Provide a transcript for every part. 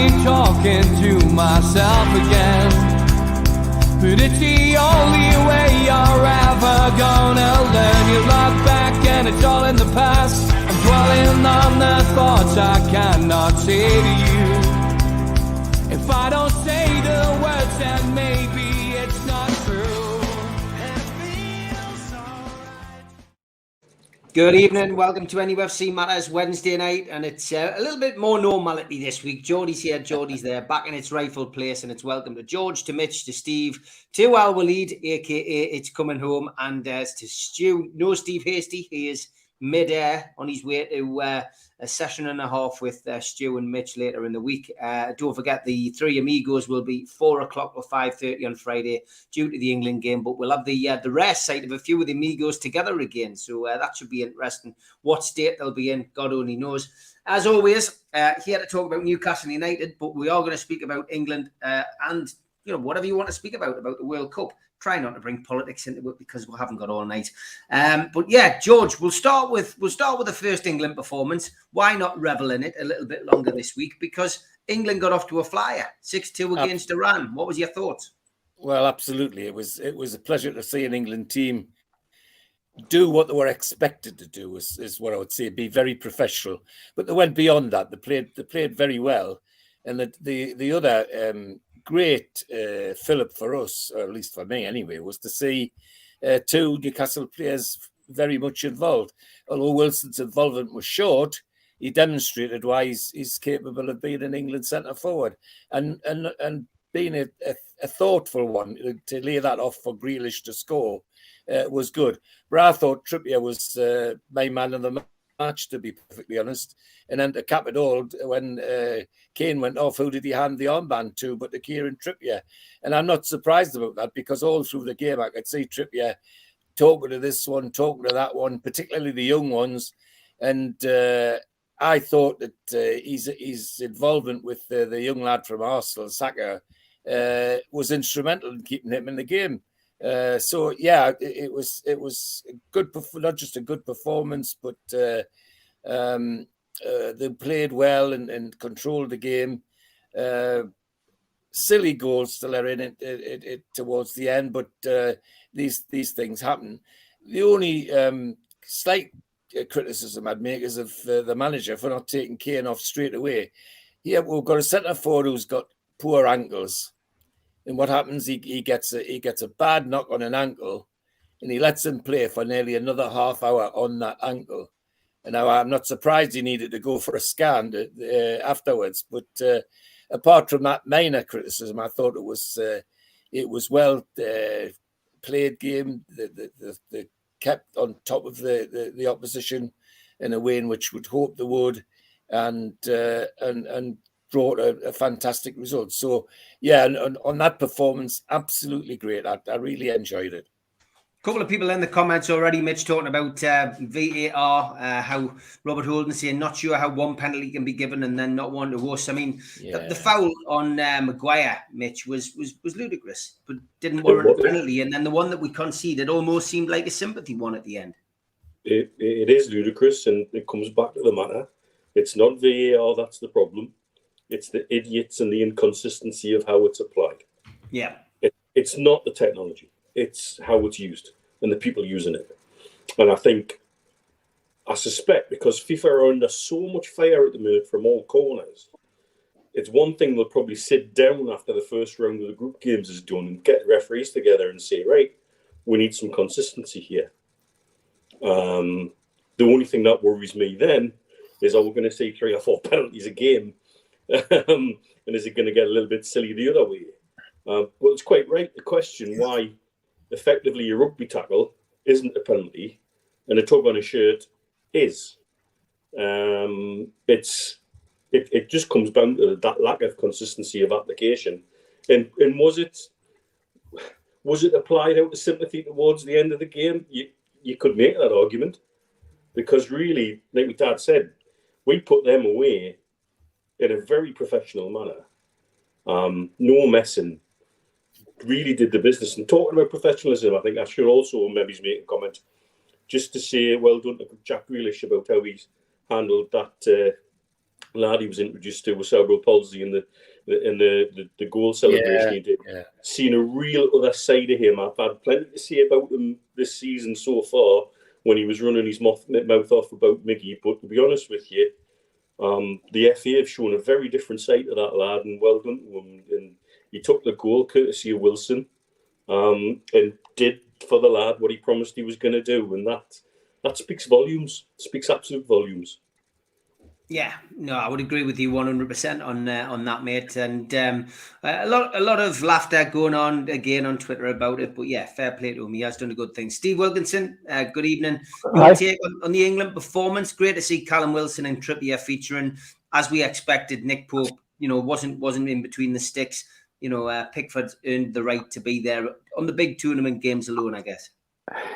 me talking to myself again. But it's the only way you're ever gonna learn. You look back and it's all in the past. I'm dwelling on the thoughts I cannot say to you. If I don't say the words, then maybe it's not true. It feels alright. Good evening, welcome to NUFC Matters Wednesday night, and it's a little bit more normality this week. Geordies here, Geordies there, back in its rightful place, and it's welcome to George, to Mitch, to Steve, to Al Waleed, aka It's Coming Home, and to Stu. No Steve Hasty, he is mid-air on his way to a session and a half with Stu and Mitch later in the week. Don't forget the Three Amigos will be 4 o'clock or 5:30 on Friday due to the England game, but we'll have the rare sight of a few of the Amigos together again, so that should be interesting. What state they'll be in, God only knows. As always, here to talk about Newcastle United, but we are going to speak about England and whatever you want to speak about the World Cup. Try not to bring politics into it because we haven't got all night. But yeah, George, we'll start with the first England performance. Why not revel in it a little bit longer this week? Because England got off to a flyer, 6-2 against Iran. What was your thoughts? Well, absolutely. It was a pleasure to see an England team do what they were expected to do, is what I would say, be very professional. But they went beyond that. They played very well. And the other great fillip for us, or at least for me anyway, was to see two Newcastle players very much involved. Although Wilson's involvement was short, he demonstrated why he's capable of being an England centre forward and being a thoughtful one to lay that off for Grealish to score was good. But I thought Trippier was my man of the match, to be perfectly honest. And then to cap it all, when Kane went off, who did he hand the armband to but to Kieran Trippier? And I'm not surprised about that, because all through the game I could see Trippier talking to this one, talking to that one, particularly the young ones. And I thought that his involvement with the young lad from Arsenal, Saka, was instrumental in keeping him in the game. So yeah, it was a good, not just a good performance, but they played well and controlled the game. Silly goals still are in it towards the end, but these things happen. The only slight criticism I'd make is of the manager for not taking Kane off straight away. Yeah, we've got a centre forward who's got poor ankles. And what happens? He gets a bad knock on an ankle, and he lets him play for nearly another half hour on that ankle. And now I'm not surprised he needed to go for a scan afterwards. But apart from that minor criticism, I thought it was well played game. They kept on top of the opposition in a way in which we'd hope they would, and brought a fantastic result. So, yeah, and on that performance, absolutely great. I really enjoyed it. A couple of people in the comments already, Mitch, talking about VAR, how Robert Holden saying not sure how one penalty can be given and then not one to us. I mean, the foul on Maguire, Mitch, was ludicrous, but didn't warrant a penalty. And then the one that we conceded almost seemed like a sympathy one at the end. It is ludicrous, and it comes back to the matter. It's not VAR that's the problem. It's the idiots and the inconsistency of how it's applied. Yeah. It's not the technology. It's how it's used and the people using it. And I suspect, because FIFA are under so much fire at the minute from all corners, it's one thing they'll probably sit down after the first round of the group games is done and get referees together and say, right, we need some consistency here. The only thing that worries me then is, are we going to see 3 or 4 penalties a game? And is it going to get a little bit silly the other way? But it's quite right, the question why effectively a rugby tackle isn't a penalty and a tug on a shirt is. It just comes down to that lack of consistency of application. And was it applied out of sympathy towards the end of the game? You could make that argument, because really, like my dad said, we put them away in a very professional manner. No messing. Really did the business. And talking about professionalism, I think I should also maybe make a comment just to say well done to Jack Grealish about how he's handled that lad he was introduced to with cerebral palsy in the goal celebration he did. Yeah. Seen a real other side of him. I've had plenty to say about him this season so far when he was running his mouth off about Miggy. But to be honest with you, the FA have shown a very different side to that lad, and well done to him. And he took the goal courtesy of Wilson, and did for the lad what he promised he was going to do, and that speaks volumes. Speaks absolute volumes. Yeah, no, I would agree with you 100% on that, mate. And a lot of laughter going on again on Twitter about it. But yeah, fair play to him. He has done a good thing. Steve Wilkinson, good evening. Your take on the England performance? Great to see Callum Wilson and Trippier featuring, as we expected. Nick Pope, wasn't in between the sticks. Pickford earned the right to be there on the big tournament games alone, I guess.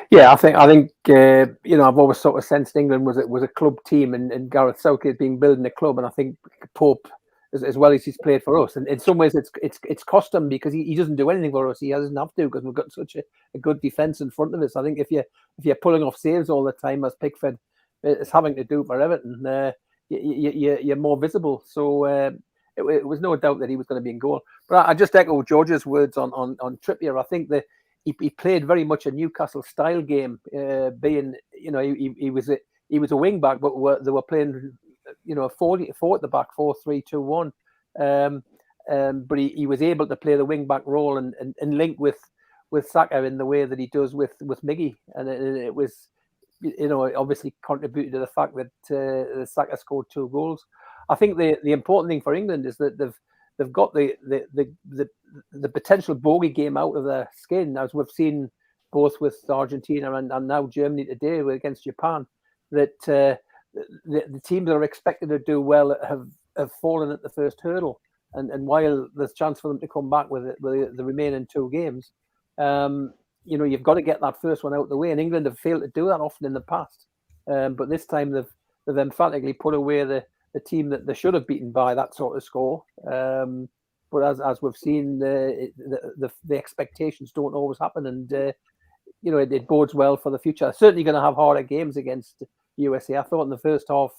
Yeah, I think I've always sort of sensed England was a club team, and Gareth Southgate being building a club, and I think Pope, as well as he's played for us, and in some ways it's cost him because he doesn't do anything for us. He doesn't have to because we've got such a good defence in front of us. I think if you're pulling off saves all the time, as Pickford is having to do for Everton, you're more visible. So it was no doubt that he was going to be in goal. But I just echo George's words on Trippier. I think that he played very much a Newcastle style game, being he was a wing back, but they were playing 4 at the back, 4-3-2-1. But he was able to play the wing back role and link with Saka in the way that he does with Miggy, and it was obviously contributed to the fact that Saka scored 2 goals. I think the important thing for England is that they've got the potential bogey game out of their skin, as we've seen both with Argentina and now Germany today against Japan. That the teams that are expected to do well have fallen at the first hurdle, and while there's chance for them to come back with the remaining 2 games, you've got to get that first one out of the way. And England have failed to do that often in the past, but this time they've emphatically put away the team that they should have beaten by that sort of score. But as we've seen, the expectations don't always happen, and it bodes well for the future. Certainly going to have harder games against USA. I thought in the first half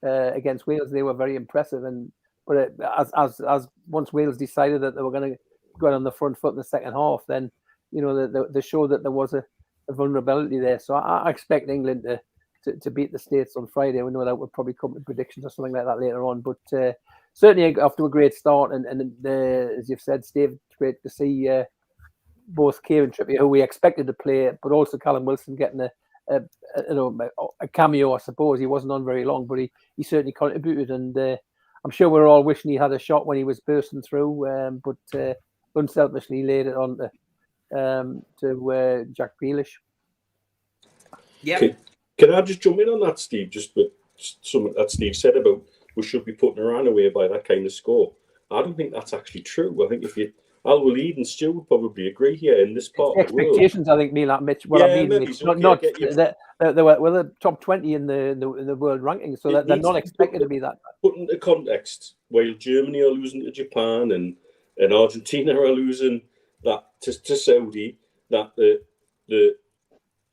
against Wales they were very impressive, but as once Wales decided that they were going to go on the front foot in the second half, then they showed that there was a vulnerability there. So I expect England to beat the States on Friday. We know that would probably come to predictions or something like that later on, but certainly after a great start, and as you've said, Steve, it's great to see both Kieran Trippier, who we expected to play, but also Callum Wilson getting a cameo. I suppose he wasn't on very long, but he certainly contributed, and I'm sure we're all wishing he had a shot when he was bursting through, but unselfishly laid it on to Jack Grealish. Yeah. Okay. Can I just jump in on that, Steve? Just with something that Steve said about we should be putting Iran away by that kind of score. I don't think that's actually true. I think Al-Walid and Stu would probably agree here in this part of the world. Expectations, I think, mean that, Mitch. What I mean, Mitch, they were the top 20 in the world ranking, so they're not expected to be that. Put into context, while Germany are losing to Japan and Argentina are losing that to Saudi, that the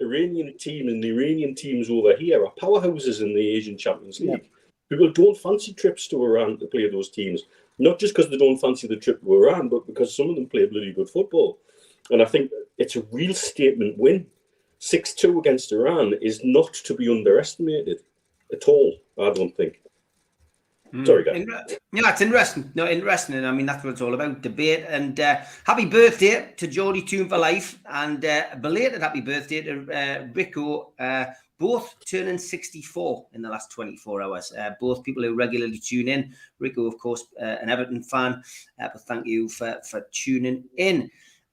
Iranian team and the Iranian teams over here are powerhouses in the Asian Champions League. Yeah. People don't fancy trips to Iran to play those teams. Not just because they don't fancy the trip to Iran, but because some of them play bloody good football. And I think it's a real statement win. 6-2 against Iran is not to be underestimated at all, I don't think. Sorry, guys. Yeah, it's interesting. No, interesting. And I mean, that's what it's all about, debate. And happy birthday to Geordie Tune for Life. And belated happy birthday to Rico, both turning 64 in the last 24 hours. Both people who regularly tune in. Rico, of course, an Everton fan. But thank you for tuning in.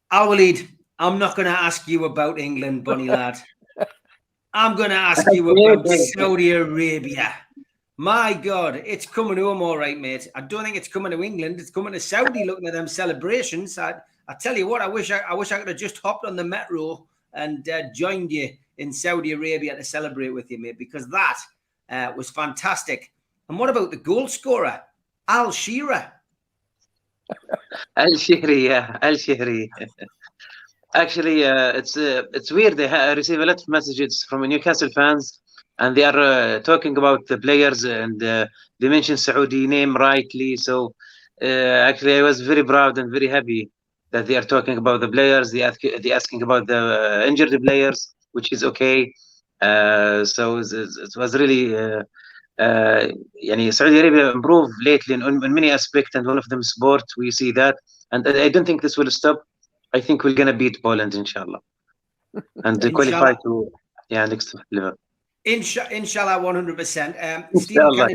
Al-Walid, I'm not going to ask you about England, Bonnie lad. I'm going to ask you about Saudi Arabia. My God, it's coming home all right, mate. I don't think it's coming to England. It's coming to Saudi. Looking at them celebrations, I tell you what, I wish I could have just hopped on the metro and joined you in Saudi Arabia to celebrate with you, mate, because that was fantastic. And what about the goal scorer, Al Shira? Al Shihri, yeah, Al Shihri. Actually, it's weird. I receive a lot of messages from Newcastle fans and they are talking about the players, and they mentioned Saudi name rightly. So actually, I was very proud and very happy that they are talking about the players. They asking about the injured players, which is okay. So it was really. يعني Saudi Arabia improved lately in many aspects, and one of them sport. We see that, and I don't think this will stop. I think we're gonna beat Poland, inshallah, and qualify to next level. Inshallah, 100%. Inshallah.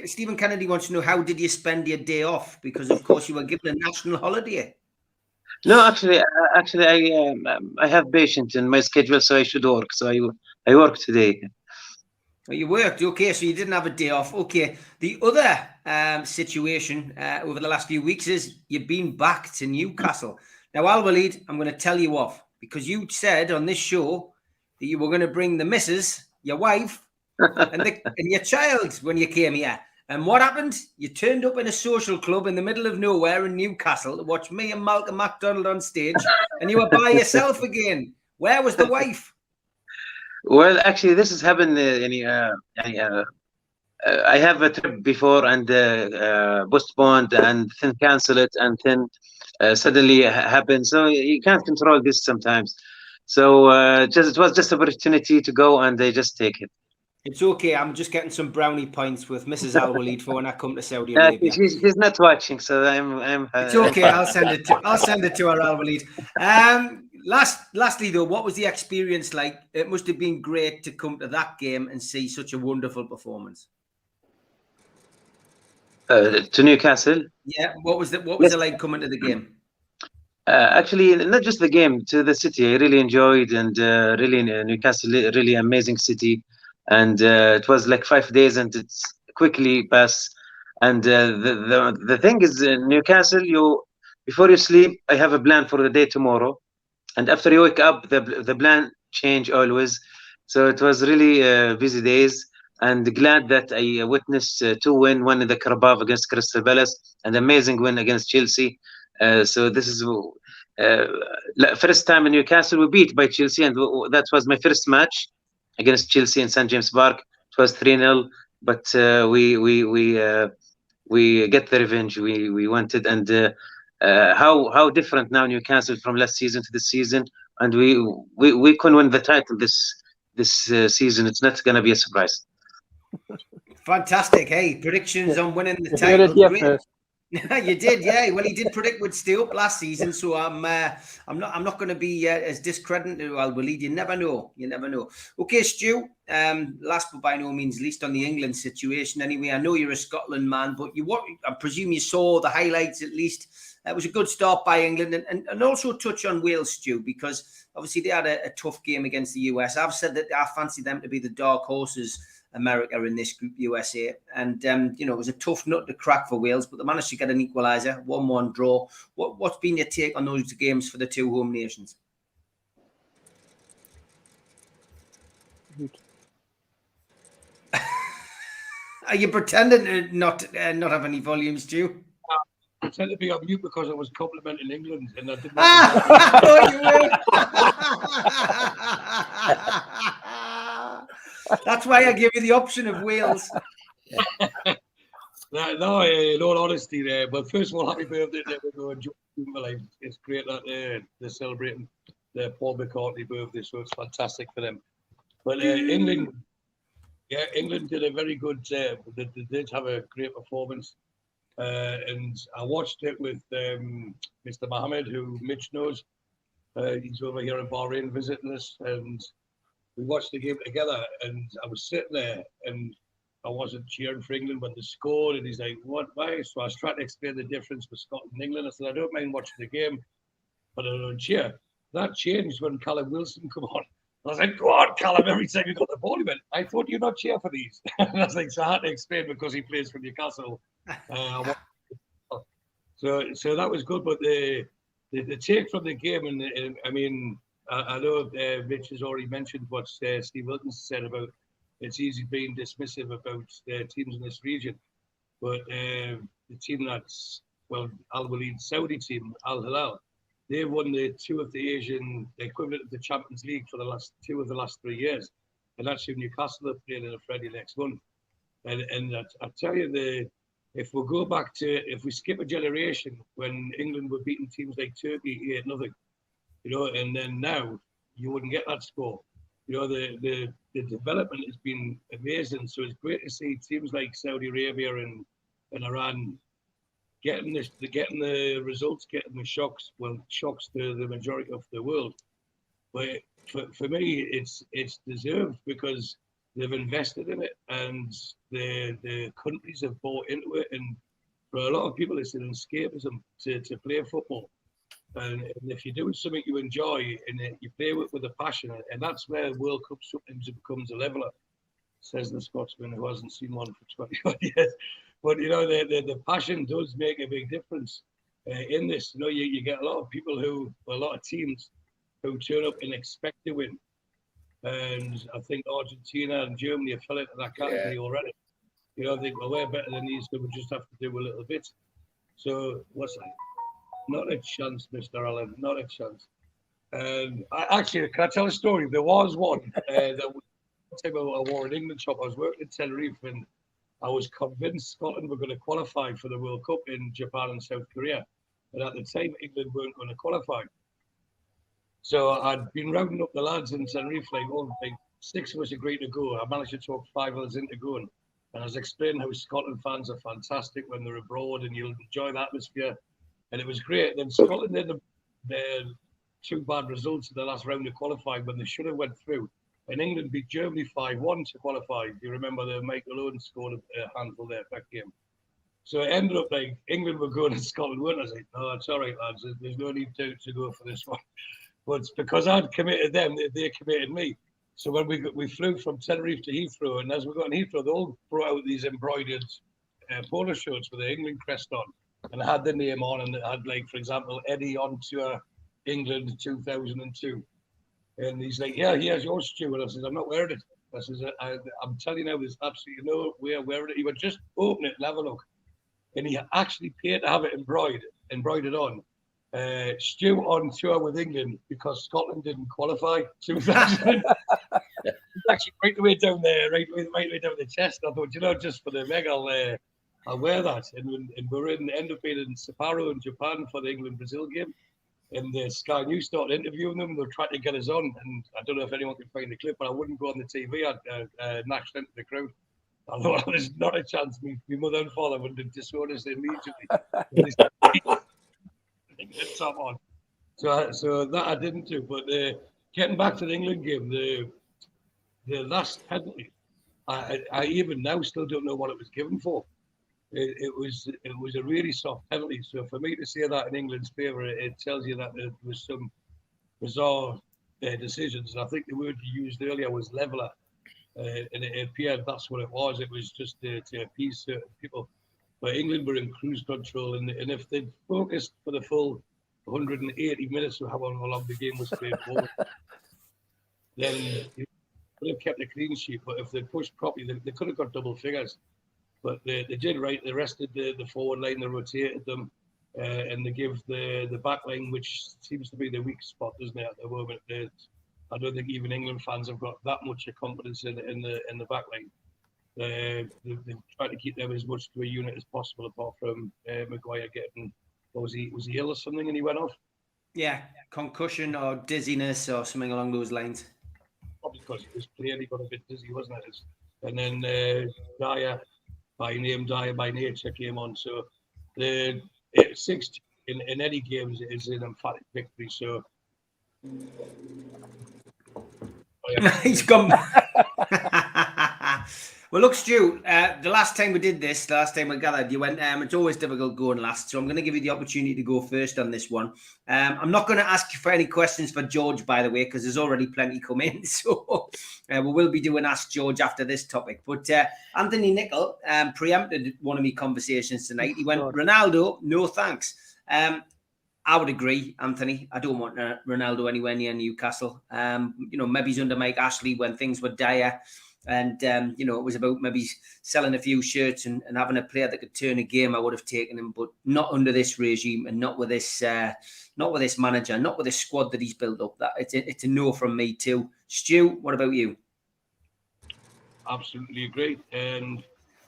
Stephen Kennedy wants to know, how did you spend your day off? Because of course you were given a national holiday. No, actually, I have patience in my schedule, so I should work. So I work today. Well, you worked, okay, so you didn't have a day off. Okay. The other situation over the last few weeks is you've been back to Newcastle. Now, Al Walid, I'm going to tell you off, because you said on this show that you were going to bring the missus, your wife, and your child when you came here. And what happened? You turned up in a social club in the middle of nowhere in Newcastle to watch me and Malcolm MacDonald on stage, and you were by yourself again. Where was the wife? Well, actually, this has happened. I have a trip before and postponed and then cancel it, and then suddenly happen. So you can't control this sometimes. So it was just an opportunity to go, and they just take it. It's okay. I'm just getting some brownie points with Mrs. Al Walid for when I come to Saudi Arabia. She's not watching, so I'm. It's okay. I'll send it to her, Al Walid. Lastly, though, what was the experience like? It must have been great to come to that game and see such a wonderful performance. To Newcastle. Yeah. What was it like coming to the game? Actually, not just the game, to the city. I really enjoyed, and really Newcastle, really amazing city. And it was like 5 days, and it's quickly passed. And the thing is, Newcastle, before you sleep, I have a plan for the day tomorrow, and after you wake up, the plan change always. So it was really busy days, and glad that I witnessed 2-win, one in the Carabao against Crystal Palace, and amazing win against Chelsea. So this is first time in Newcastle we beat by Chelsea, and that was my first match against Chelsea in St James Park. It was 3-0, but we get the revenge we wanted. And how different now Newcastle from last season to this season, and we can win the title this season. It's not going to be a surprise. Fantastic. Hey, predictions on winning the title. Great. You did, yeah. Well, he did predict we'd stay up last season, so I'm not going to be as discredited to Al Walid. You never know. Okay, Stu. Last but by no means least, on the England situation. Anyway, I know you're a Scotland man, but I presume you saw the highlights at least. It was a good start by England, and also touch on Wales, Stu, because obviously they had a tough game against the US. I've said that I fancy them to be the dark horses, America in this group, USA, and it was a tough nut to crack for Wales, but they managed to get an equaliser, 1-1 draw. What's been your take on those games for the two home nations? Are you pretending to not have any volume, Stu? I pretend to be on mute because I was complimenting England, and I didn't. That's why I gave you the option of Wales. No, in all honesty, but first of all, happy birthday to everyone. It's great that they're celebrating their Paul McCartney birthday, so it's fantastic for them. But England did a very good. They did have a great performance, and I watched it with Mr. Mohammed, who Mitch knows. He's over here in Bahrain visiting us, and we watched the game together. And I was sitting there, and I wasn't cheering for England when they scored. And he's like, "What? Why?" So I was trying to explain the difference with Scotland and England. I said, "I don't mind watching the game, but I don't cheer." That changed when Callum Wilson come on. I was like, "Go on, Callum!" Every time you got the ball, he went, "I thought you'd not cheer for these." And I was like, so I had to explain because he plays for Newcastle. So that was good, but the take from the game, and I mean, I know Rich has already mentioned what Steve Wilton said about it's easy being dismissive about teams in this region, but the team that's, well, Al Walid's Saudi team, Al Hilal, they've won the equivalent of the Champions League for the last 3 years. and that's who Newcastle are playing in a friendly next month. And I tell you, if we go back to, if we skip a generation when England were beating teams like Turkey 8-0, you know, and then now you wouldn't get that score. You know, the development has been amazing. So it's great to see teams like Saudi Arabia and Iran getting the results, getting the shocks to the majority of the world. But for me, it's deserved because they've invested in it and the countries have bought into it. And for a lot of people, it's an escapism to play football. And if you're doing something you enjoy and you play with a passion, and that's where World Cup sometimes becomes a leveler, says the Scotsman who hasn't seen one for 21 years. But, you know, the passion does make a big difference in this. You know, you get a lot of people a lot of teams who turn up and expect to win. And I think Argentina and Germany have fell into that category already. You know, they think, well, we're better than these, so we just have to do a little bit. So, what's that? Not a chance, Mr. Allen, not a chance. Actually, can I tell a story? There was one that I wore an England shop. I was working in Tenerife and I was convinced Scotland were going to qualify for the World Cup in Japan and South Korea. And at the time, England weren't going to qualify. So I'd been rounding up the lads in Tenerife, like 6 of us agreed to go. I managed to talk 5 of us into going. And I was explaining how Scotland fans are fantastic when they're abroad and you'll enjoy the atmosphere. And it was great. Then Scotland had the 2 bad results in the last round of qualifying when they should have went through. And England beat Germany 5-1 to qualify. You remember the Michael Owen scored a handful there that game. So it ended up like England were going and Scotland weren't. I was like, no, that's all right, lads. There's no need to go for this one. But it's because I'd committed them, they committed me. So when we flew from Tenerife to Heathrow, and as we got in Heathrow, they all brought out these embroidered polo shirts with the England crest on. And I had the name on, and it had, like, for example, Eddie on tour, England 2002. And he's like, yeah, here's yours, Stu. And I said, I'm not wearing it. I said, I'm telling you now, there's absolutely no way I'm wearing it. He would just open it and have a look. And he actually paid to have it embroidered on. Stu on tour with England because Scotland didn't qualify 2000. It's actually right the way down there, right the way down the chest. I thought, you know, just for the meg, I'll wear that. And we're end up being in Sapporo in Japan for the England-Brazil game. And Sky News started interviewing them. They were trying to get us on. And I don't know if anyone can find the clip, but I wouldn't go on the TV. I'd gnashed into the crowd. I thought there's not a chance. My mother and father would have disowned us immediately. Top on. So that I didn't do. But getting back to the England game, the last penalty, I even now still don't know what it was given for. It was a really soft penalty. So for me to say that in England's favour, it tells you that there was some bizarre decisions. I think the word you used earlier was leveller, and it appeared that's what it was. It was just to appease certain people. But England were in cruise control, and if they'd focused for the full 180 minutes or however long the game was played forward, then they would have kept a clean sheet. But if they'd pushed properly, they could have got double figures. But they did right. They rested the forward line, they rotated them, and they give the back line, which seems to be the weak spot, doesn't it, at the moment? I don't think even England fans have got that much confidence in the back line. They've tried to keep them as much to a unit as possible, apart from Maguire getting, was he ill or something and he went off? Yeah, concussion or dizziness or something along those lines. Probably because he was playing, he got a bit dizzy, wasn't it? And then Dyer by nature came on. So the 60 in any games is an emphatic victory. So he's gone. Well, look, Stu, the last time we did this, the last time we gathered, you went, it's always difficult going last, so I'm going to give you the opportunity to go first on this one. I'm not going to ask you for any questions for George, by the way, because there's already plenty come in, so we will be doing Ask George after this topic. But Anthony Nicol preempted one of my conversations tonight. He went, Ronaldo, no thanks. I would agree, Anthony. I don't want Ronaldo anywhere near Newcastle. Maybe he's under Mike Ashley when things were dire. And, it was about maybe selling a few shirts and having a player that could turn a game. I would have taken him, but not under this regime and not with this manager, not with this squad that he's built up. That it's a no from me too. Stu, what about you? absolutely agree. And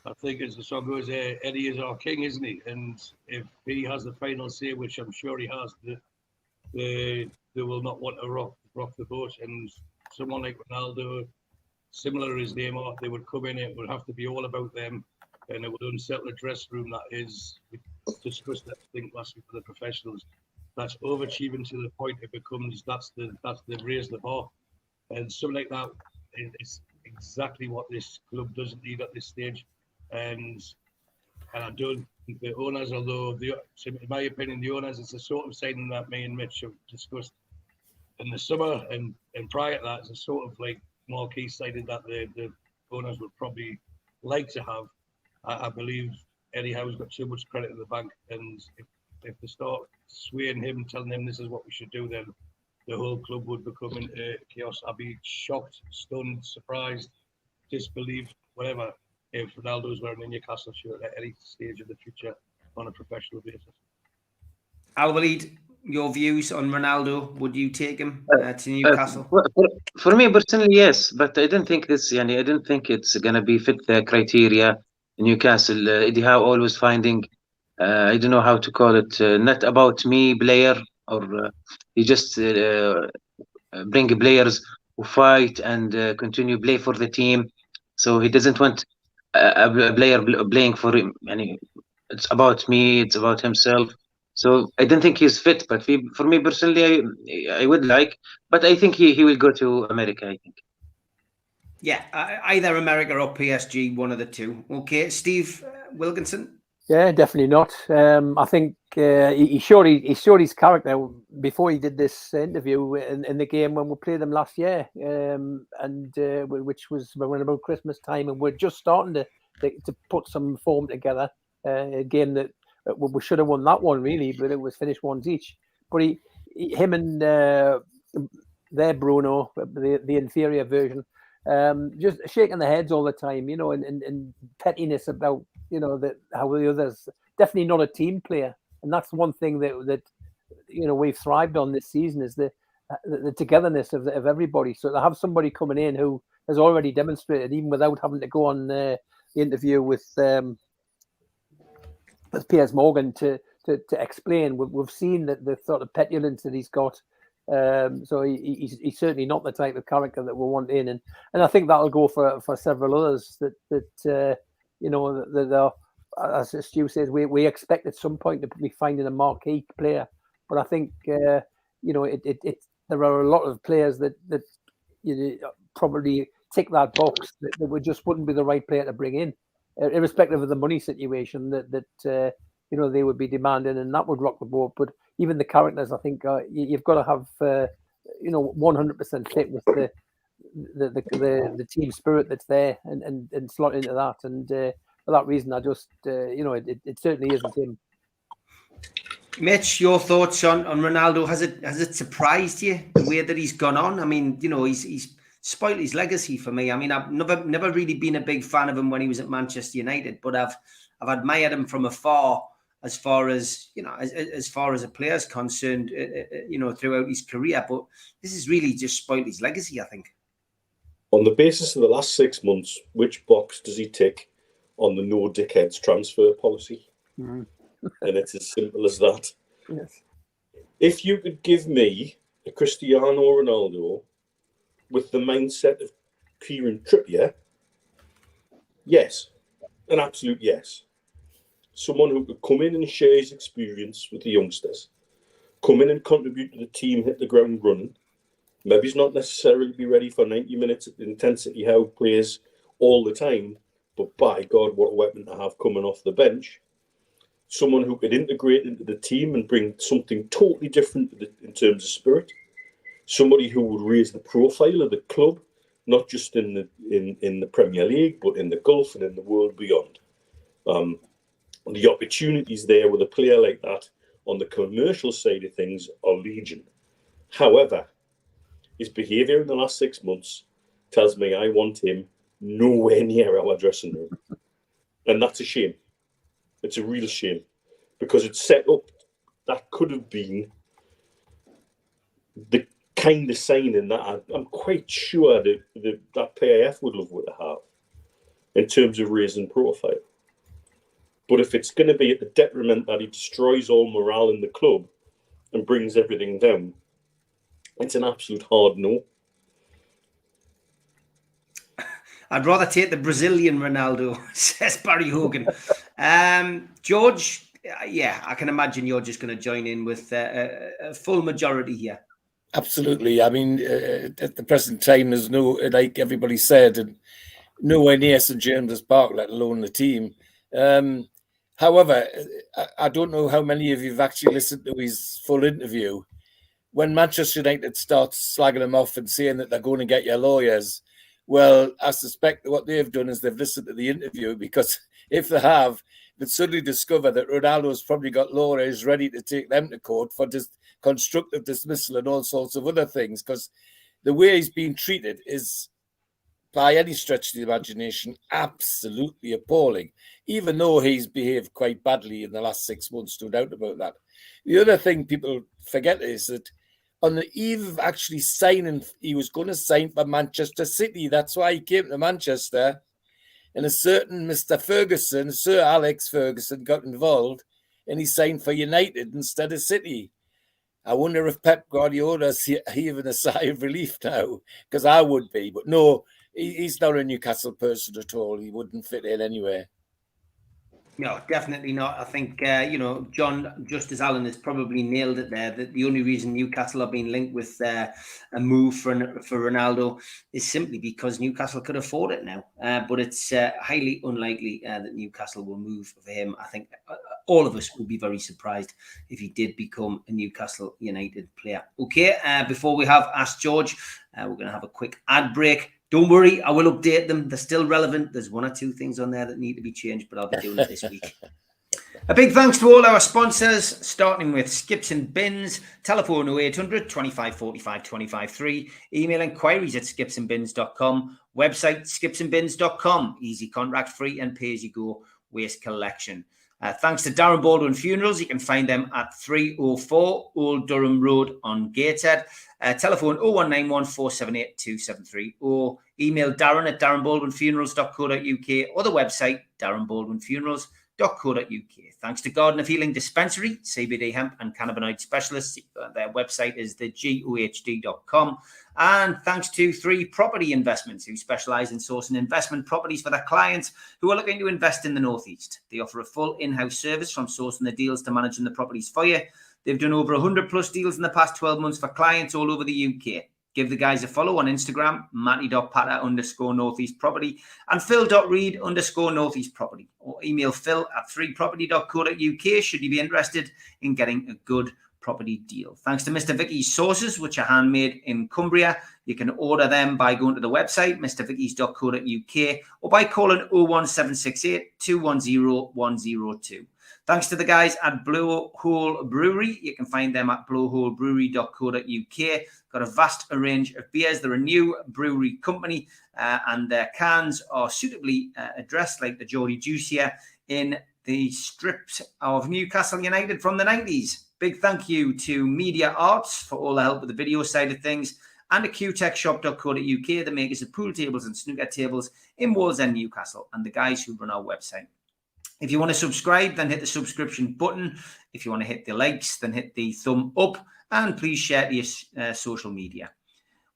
I think, as the song goes, Eddie is our king, isn't he? And if he has the final say, which I'm sure he has, they will not want to rock the boat. And someone like Ronaldo, similar his name off, they would come in, it would have to be all about them, and it would unsettle a dressing room that is, we discussed that, I think, last week for the professionals, that's overachieving to the point it becomes, they've raised the bar. And something like that is exactly what this club doesn't need at this stage. And I don't think the owners, although in my opinion, the owners, it's the sort of signing that me and Mitch have discussed in the summer, and prior to that, it's a sort of like marquee signing that the owners would probably like to have. I believe Eddie Howe's got too much credit in the bank, and if they start swaying him, telling him this is what we should do, then the whole club would become into chaos. I'd be shocked, stunned, surprised, disbelieved, whatever, if Ronaldo's wearing a Newcastle shirt at any stage of the future on a professional basis. Alwaleed, your views on Ronaldo? Would you take him to Newcastle? For me personally, yes, but I don't think I don't think it's gonna be fit the criteria. Newcastle, Eddie Howe always finding, I don't know how to call it, not about me player, or he just bring players who fight and continue play for the team. So he doesn't want a player playing for him. It's about me. It's about himself. So I don't think he's fit. But for me personally, I would like. But I think he will go to America, I think. Yeah, either America or PSG, one of the two. Okay, Steve Wilkinson. Yeah, definitely not. I think he showed his character before he did this interview in the game when we played them last year, and which was around about Christmas time, and we're just starting to put some form together. A game that we should have won that one really, but it was finished ones each. But him and their Bruno, the inferior version, just shaking their heads all the time, and pettiness about, how the others, definitely not a team player. And that's one thing that we've thrived on this season, is the togetherness of everybody. So to have somebody coming in who has already demonstrated, even without having to go on the interview with Piers Morgan to explain, we've seen that the sort of petulance that he's got. So he's certainly not the type of character that we want in, and I think that'll go for several others that that are, as Stu says, we expect at some point to be finding a marquee player. But I think there are a lot of players that probably tick that box that just wouldn't be the right player to bring in, irrespective of the money situation that they would be demanding, and that would rock the boat. But even the characters, I think you've got to have 100% fit with the team spirit that's there, and slot into that. And for that reason, I just it certainly isn't him. Mitch, your thoughts on Ronaldo? Has it surprised you the way that he's gone on? I mean, he's spoiled his legacy for me. I mean, I've never really been a big fan of him when he was at Manchester United, but I've admired him from afar, as far as as far as a player's concerned, throughout his career. But this has really just spoiled his legacy, I think. On the basis of the last 6 months, which box does he tick on the no dickheads transfer policy? Mm-hmm. And it's as simple as that. Yes. If you could give me a Cristiano Ronaldo with the mindset of Kieran Trippier, yes, an absolute yes. Someone who could come in and share his experience with the youngsters, come in and contribute to the team, hit the ground running. Maybe he's not necessarily be ready for 90 minutes at the intensity how he plays all the time, but by God, what a weapon to have coming off the bench. Someone who could integrate into the team and bring something totally different in terms of spirit. Somebody who would raise the profile of the club, not just in the Premier League, but in the Gulf and in the world beyond. The opportunities there with a player like that on the commercial side of things are legion. However, his behaviour in the last 6 months tells me I want him nowhere near our dressing room. And that's a shame. It's a real shame, because it's set up that could have been the kind of signing that I'm quite sure that PAF would love to have. in terms of raising profile. But if it's going to be at the detriment that he destroys all morale in the club and brings everything down, it's an absolute hard no. I'd rather take the Brazilian Ronaldo, says Barry Hogan. George, yeah, I can imagine you're just going to join in with a full majority here. Absolutely. I mean, at the present time, there's no, like everybody said, and nowhere near St James's Park, let alone the team. However, I don't know how many of you have actually listened to his full interview. When Manchester United starts slagging them off and saying that they're going to get your lawyers, well, I suspect that what they've done is they've listened to the interview, because if they have, they'd suddenly discover that Ronaldo's probably got lawyers ready to take them to court for just constructive dismissal and all sorts of other things, because the way he's being treated is, by any stretch of the imagination, absolutely appalling, even though he's behaved quite badly in the last 6 months, no doubt about that. The other thing people forget is that on the eve of actually signing, he was going to sign for Manchester City. That's why he came to Manchester. And a certain Mr. Ferguson, Sir Alex Ferguson, got involved, and he signed for United instead of City. I wonder if Pep Guardiola's heaving a sigh of relief now, because I would be. But no, he's not a Newcastle person at all. He wouldn't fit in anywhere. No, definitely not. I think, John Justice Allen has probably nailed it there. That the only reason Newcastle are being linked with a move for Ronaldo is simply because Newcastle could afford it now. But it's highly unlikely that Newcastle will move for him. I think all of us will be very surprised if he did become a Newcastle United player. Okay, before we have Ask George, we're going to have a quick ad break. Don't worry, I will update them. They're still relevant. There's 1 or 2 things on there that need to be changed, but I'll be doing it this week. A big thanks to all our sponsors, starting with Skips and Bins, telephone 0800 25 45 25 3, email inquiries at skipsandbins.com, website skipsandbins.com, easy contract free and pay-as-you-go waste collection. Thanks to Darren Baldwin Funerals. You can find them at 304 Old Durham Road on Gateshead. Telephone 0191 478 273 or email Darren at darrenbaldwinfunerals.co.uk or the website darrenbaldwinfunerals.co.uk. Thanks to Garden of Healing Dispensary, CBD hemp and cannabinoid specialists. Their website is thegohd.com. And thanks to 3 Property Investments, who specialise in sourcing investment properties for their clients who are looking to invest in the Northeast. They offer a full in-house service from sourcing the deals to managing the properties for you. They've done over 100 plus deals in the past 12 months for clients all over the UK. Give the guys a follow on Instagram, matty.patter_northeast property and phil.reed_northeast property, or email phil@3property.co.uk should you be interested in getting a good property deal. Thanks to Mr. Vicky's sauces, which are handmade in Cumbria. You can order them by going to the website, mrvickys.co.uk, or by calling 01768 210 102. Thanks to the guys at Blowhole Brewery. You can find them at blowholebrewery.co.uk. Got a vast range of beers. They're a new brewery company, and their cans are suitably addressed, like the Geordie Juice here, in the strips of Newcastle United from the 90s. Big thank you to Media Arts for all the help with the video side of things, and to qtechshop.co.uk, the makers of pool tables and snooker tables in Wallsend, Newcastle, and the guys who run our website. If you want to subscribe, then hit the subscription button. If you want to hit the likes, then hit the thumb up, and please share to your social media.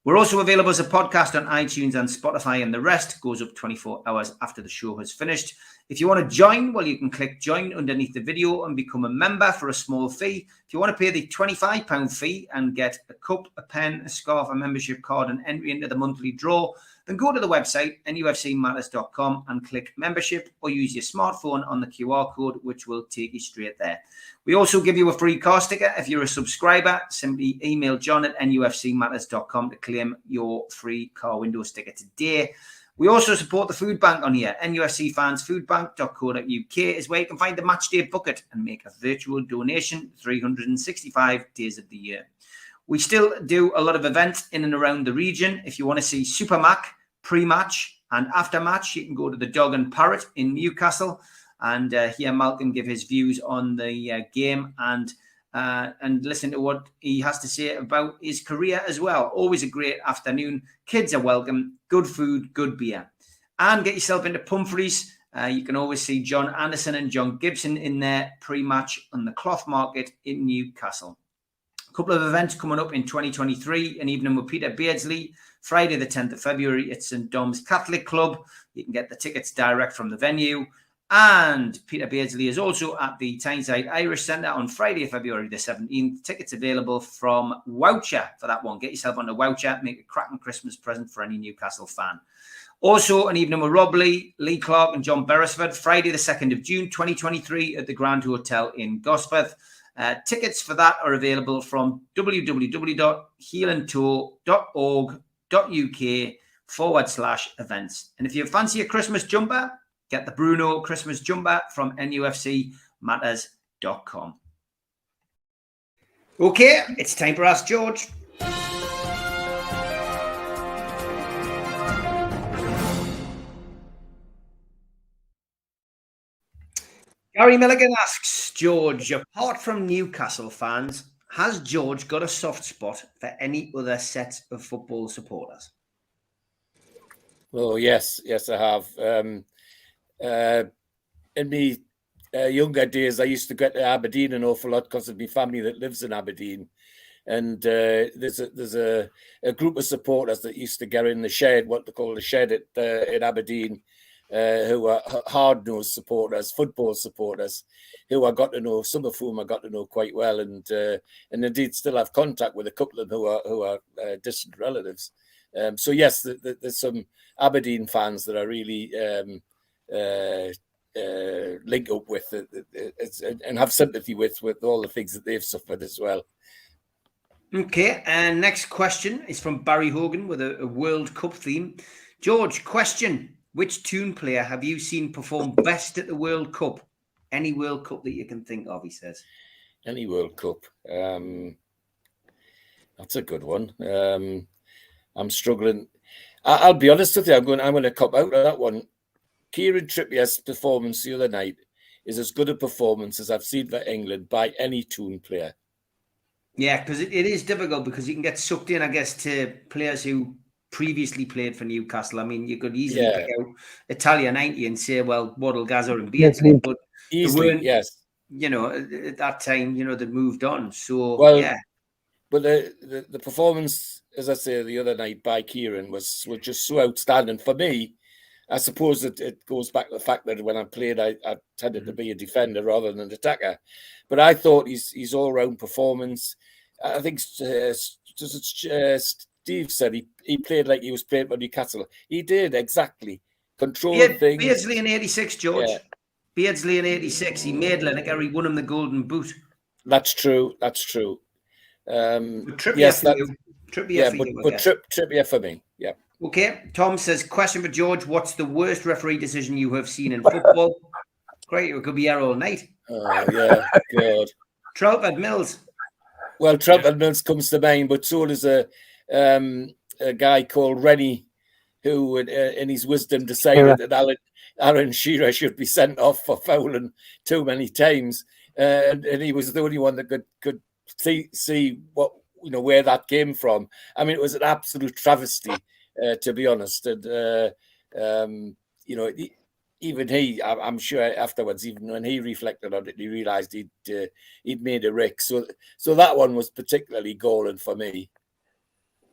We're also available as a podcast on iTunes and Spotify, and the rest goes up 24 hours after the show has finished. If you want to join, well, you can click join underneath the video and become a member for a small fee. If you want to pay the £25 fee and get a cup, a pen, a scarf, a membership card, and entry into the monthly draw, then go to the website, nufcmatters.com, and click membership, or use your smartphone on the QR code, which will take you straight there. We also give you a free car sticker. If you're a subscriber, simply email john@nufcmatters.com to claim your free car window sticker today. We also support the food bank on here. nufcfansfoodbank.co.uk is where you can find the matchday bucket and make a virtual donation 365 days of the year. We still do a lot of events in and around the region. If you want to see Super Mac pre-match and after-match, you can go to the Dog and Parrot in Newcastle and hear Malcolm give his views on the game and listen to what he has to say about his career as well. Always a great afternoon. Kids are welcome. Good food, good beer. and get yourself into Pumphrey's. You can always see John Anderson and John Gibson in there pre-match on the Cloth Market in Newcastle. A couple of events coming up in 2023, an evening with Peter Beardsley, Friday the 10th of February at St Dom's Catholic Club. You can get the tickets direct from the venue. And Peter Beardsley is also at the Tyneside Irish Centre on Friday, February the 17th. Tickets available from Woucher for that one. Get yourself on the Woucher, make a cracking Christmas present for any Newcastle fan. Also, an evening with Rob Lee, Lee Clark and John Beresford, Friday the 2nd of June, 2023 at the Grand Hotel in Gosforth. Tickets for that are available from www.heelandtour.org.uk/events. And if you fancy a Christmas jumper, get the Bruno Christmas jumper from NUFCmatters.com. Okay, it's time for Ask George. Gary Milligan asks, George, apart from Newcastle fans, has George got a soft spot for any other set of football supporters? Oh, yes, I have. In my younger days, I used to get to Aberdeen an awful lot because of my family that lives in Aberdeen. And there's a group of supporters that used to get in the shed, what they call the shed at Aberdeen, who are hard-nosed supporters, football supporters, who I got to know, some of whom I got to know quite well, and indeed still have contact with a couple of them who are distant relatives. So yes, there's some Aberdeen fans that I really link up with and have sympathy with all the things that they've suffered as well. Okay, and next question is from Barry Hogan with a World Cup theme. George, question. Which Toon player have you seen perform best at the World Cup? Any World Cup that you can think of, he says. Any World Cup. That's a good one. I'm struggling. I'll be honest with you. I'm going to cop out of that one. Kieran Trippier's performance the other night is as good a performance as I've seen for England by any Toon player. Yeah, because it is difficult because you can get sucked in, I guess, to players who previously played for Newcastle. I mean, you could easily pick out Italia 90 and say, well, Waddle, Gaza and Beardsley, but easily, yes. You know, at that time, you know, they'd moved on. So, well, but the performance, as I say, the other night by Kieran was just so outstanding for me. I suppose it goes back to the fact that when I played, I tended to be a defender rather than an attacker. But I thought his all-round performance, I think Steve said he played like he was playing for Newcastle. He did, exactly. Controlled things. Beardsley in 86, George. Yeah. Beardsley in 86. He made Lineker. He won him the Golden Boot. That's true. Trippier for me. Yeah. Okay. Tom says, question for George. What's the worst referee decision you have seen in football? Great. It could be here all night. Oh, yeah. God. Troutford Mills. Well, Troutford Mills comes to mind, but so does a guy called Rennie, who, in his wisdom, decided that Alan Shearer should be sent off for fouling too many times, and he was the only one that could see what where that came from. I mean, it was an absolute travesty, to be honest. And even he, I'm sure afterwards, even when he reflected on it, he realised he'd made a wreck. So that one was particularly galling for me.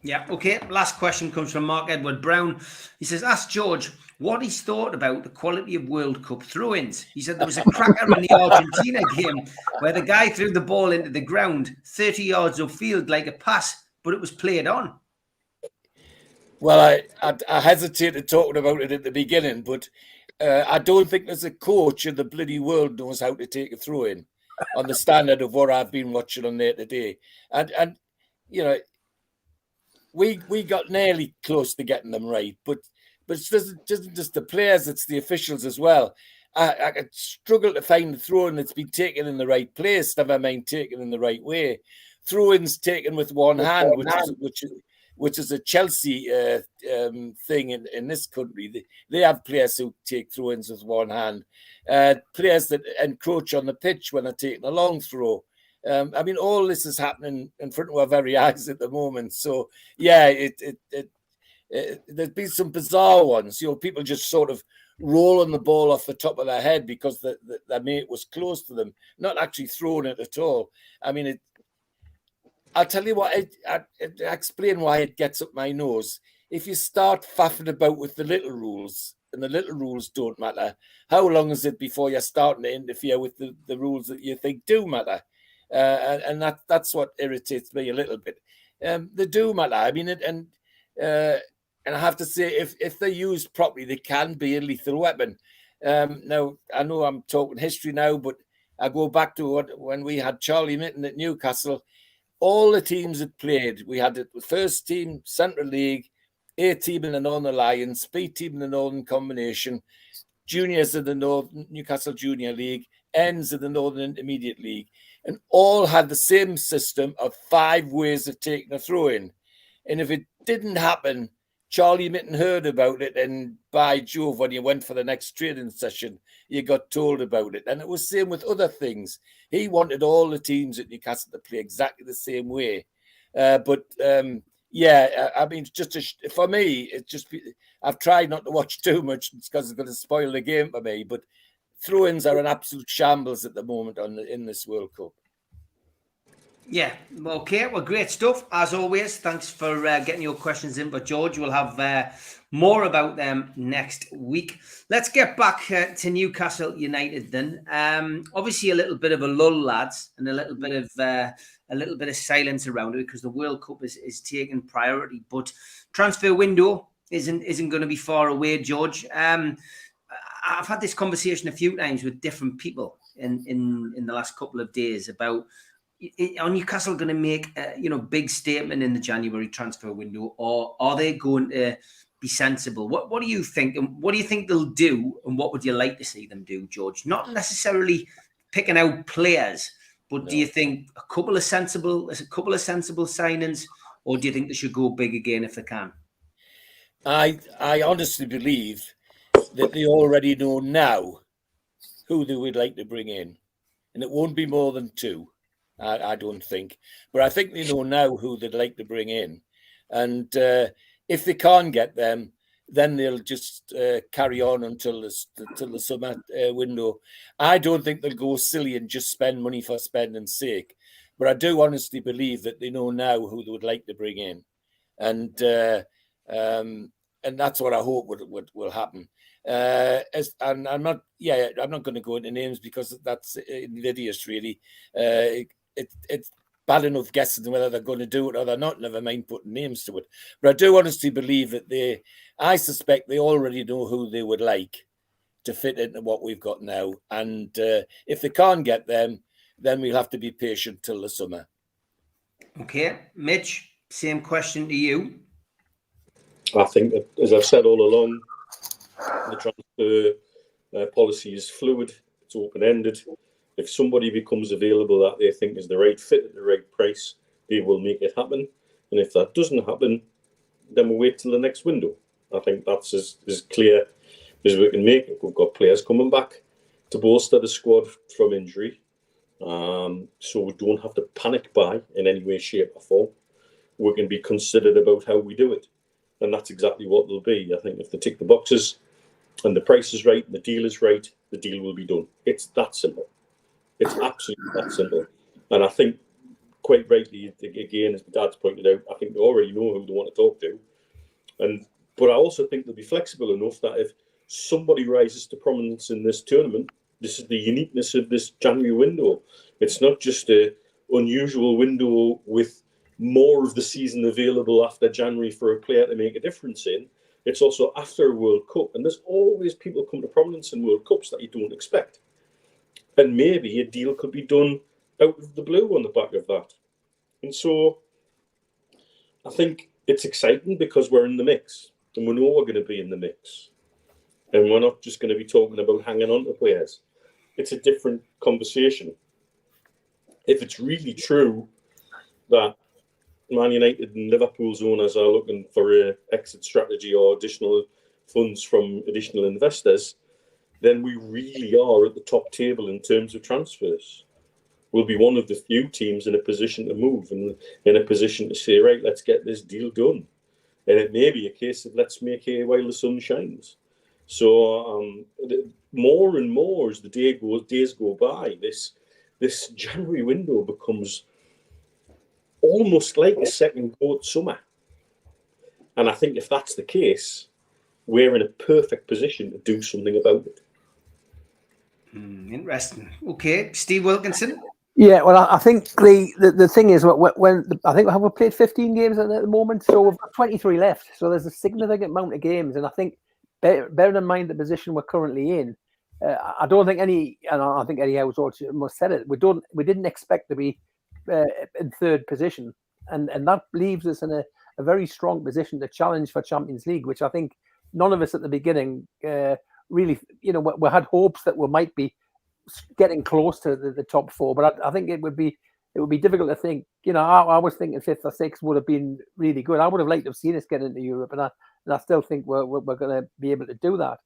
Yeah, okay. Last question comes from Mark Edward Brown. He says, ask George what he's thought about the quality of World Cup throw-ins. He said there was a cracker in the Argentina game where the guy threw the ball into the ground 30 yards upfield like a pass, but it was played on. Well, I hesitated talking about it at the beginning, but I don't think there's a coach in the bloody world knows how to take a throw-in on the standard of what I've been watching on there today. And we got nearly close to getting them right, but it doesn't just the players, it's the officials as well. I struggle to find the throw-in that's been taken in the right place, never mind taken in the right way. Throw-ins taken with one hand, which is a Chelsea thing in this country. They have players who take throw-ins with one hand. Players that encroach on the pitch when they're taking a long throw. I mean, all this is happening in front of our very eyes at the moment. So, yeah, there's been some bizarre ones. People just sort of rolling the ball off the top of their head because their mate was close to them, not actually throwing it at all. I mean, I'll tell you what, I explain why it gets up my nose. If you start faffing about with the little rules, and the little rules don't matter, how long is it before you're starting to interfere with the rules that you think do matter? And that's what irritates me a little bit. They do matter. I mean, and I have to say, if they're used properly, they can be a lethal weapon. Now, I know I'm talking history now, but I go back to when we had Charlie Mitten at Newcastle. All the teams that played, we had the first team, Central League, A team in the Northern Alliance, B team in the Northern Combination, juniors in the Northern Newcastle Junior League, ends in the Northern Intermediate League, and all had the same system of 5 ways of taking a throw in. And if it didn't happen, Charlie Mitten heard about it, and by Jove, when you went for the next training session, you got told about it. And it was the same with other things. He wanted all the teams at Newcastle to play exactly the same way. Yeah, I mean, for me, it's just, I've tried not to watch too much because it's going to spoil the game for me. But throw-ins are an absolute shambles at the moment in this World Cup. Yeah, okay, well, great stuff. As always, thanks for getting your questions in. But George, we'll have more about them next week. Let's get back to Newcastle United then. Obviously, a little bit of a lull, lads, and a little bit of silence around it because the World Cup is taking priority. But transfer window isn't going to be far away, George. I've had this conversation a few times with different people in the last couple of days about, are Newcastle going to make a big statement in the January transfer window, or are they going to be sensible? What do you think? And what do you think they'll do? And what would you like to see them do, George? Not necessarily picking out players, but do you think a couple of sensible signings, or do you think they should go big again if they can? I honestly believe that they already know now who they would like to bring in, and it won't be more than 2. I don't think. But I think they know now who they'd like to bring in. And if they can't get them, then they'll just carry on until the summer window. I don't think they'll go silly and just spend money for spending's sake. But I do honestly believe that they know now who they would like to bring in. And that's what I hope will happen. And I'm not going to go into names because that's invidious, really. It's bad enough guessing whether they're going to do it or they're not, never mind putting names to it. But I do honestly believe that I suspect they already know who they would like to fit into what we've got now. And if they can't get them, then we'll have to be patient till the summer. Okay. Mitch, same question to you. I think that, as I've said all along, the transfer policy is fluid, it's open-ended. If somebody becomes available that they think is the right fit at the right price, they will make it happen. And if that doesn't happen, then we'll wait till the next window. I think that's as clear as we can make it. We've got players coming back to bolster the squad from injury. So we don't have to panic buy in any way, shape or form. We can be considered about how we do it. And that's exactly what they'll be. I think if they tick the boxes and the price is right and the deal is right, the deal will be done. It's that simple. It's absolutely that simple. And I think, quite rightly, again, as my dad's pointed out, I think they already know who they want to talk to. But I also think they'll be flexible enough that if somebody rises to prominence in this tournament, this is the uniqueness of this January window. It's not just an unusual window with more of the season available after January for a player to make a difference in. It's also after a World Cup. And there's always people come to prominence in World Cups that you don't expect. And maybe a deal could be done out of the blue on the back of that. And so I think it's exciting because we're in the mix and we know we're going to be in the mix. And we're not just going to be talking about hanging on to players. It's a different conversation. If it's really true that Man United and Liverpool's owners are looking for an exit strategy or additional funds from additional investors, then we really are at the top table in terms of transfers. We'll be one of the few teams in a position to move and in a position to say, right, let's get this deal done. And it may be a case of let's make hay while the sun shines. So more and more as the days go by, this January window becomes almost like a second goat summer. And I think if that's the case, we're in a perfect position to do something about it. Interesting. Okay, Steve Wilkinson. Yeah, well, I think the thing is when I think we played 15 games at the moment, so we've got 23 left. So there's a significant amount of games, and I think bearing in mind the position we're currently in, I don't think I think Eddie Howe's also must said it. We didn't expect to be in third position, and that leaves us in a very strong position to challenge for Champions League, which I think none of us at the beginning really, we had hopes that we might be getting close to the top four, but I think it would be difficult to think. I was thinking fifth or sixth would have been really good. I would have liked to have seen us get into Europe, and I still think we're going to be able to do that.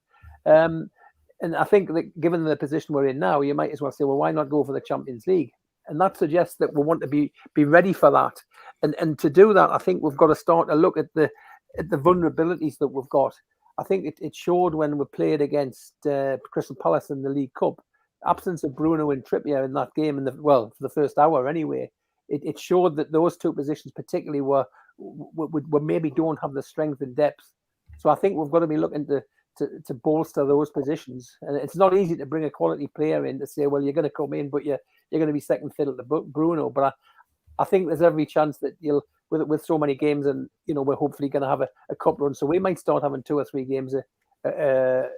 And I think that given the position we're in now, you might as well say, well, why not go for the Champions League? And that suggests that we want to be ready for that. And to do that, I think we've got to start to look at the vulnerabilities that we've got. I think it showed when we played against Crystal Palace in the League Cup. Absence of Bruno and Trippier in that game, for the first hour anyway, it showed that those two positions particularly were maybe don't have the strength and depth. So I think we've got to be looking to bolster those positions. And it's not easy to bring a quality player in to say, well, you're going to come in, but you're going to be second fiddle to Bruno. But I think there's every chance that you'll, with so many games, and we're hopefully going to have a cup run, so we might start having 2 or 3 games a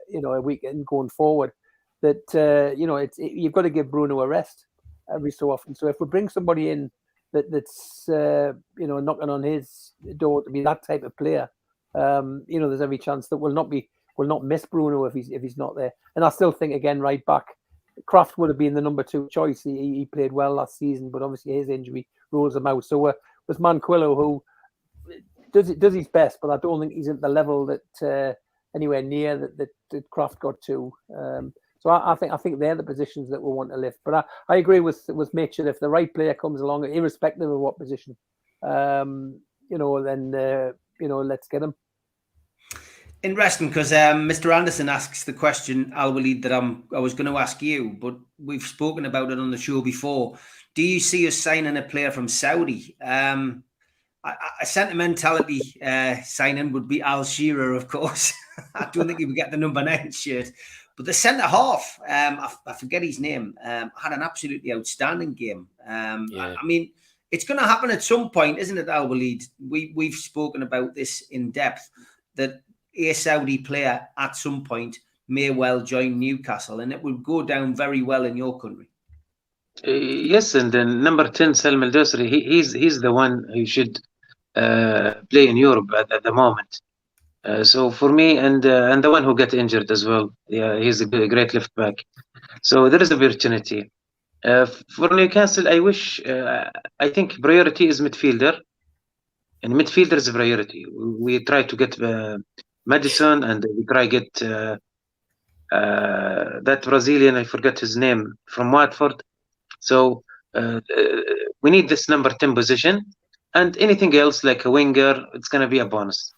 weekend going forward. That you've got to give Bruno a rest every so often. So if we bring somebody in that's knocking on his door to be that type of player, there's every chance that we'll not miss Bruno if he's not there. And I still think again right back, Kraft would have been the number 2 choice. He played well last season, but obviously his injury rules him out. So with Manquillo, who does his best, but I don't think he's at the level that anywhere near that Kraft got to. So I think they're the positions that we want to lift. But I agree with Mitch that if the right player comes along, irrespective of what position, then let's get him. Interesting, because Mr. Anderson asks the question, Al-Walid, that I was going to ask you, but we've spoken about it on the show before. Do you see us signing a player from Saudi? A sentimentality signing would be Al Shearer, of course. I don't think he would get the number 9 shirt. But the centre half, I forget his name, had an absolutely outstanding game. I mean, it's going to happen at some point, isn't it, Al-Walid? We've spoken about this in depth, that a Saudi player at some point may well join Newcastle, and it will go down very well in your country. Yes, and then number 10, Salman Al-Dosri, he's the one who should play in Europe at the moment. So for me, and the one who got injured as well, he's a great left back. So there is opportunity. For Newcastle, I think priority is midfielder, and midfielder is a priority. We try to get Madison, and we try to get that Brazilian, I forgot his name, from Watford. So we need this number 10 position, and anything else like a winger, it's going to be a bonus.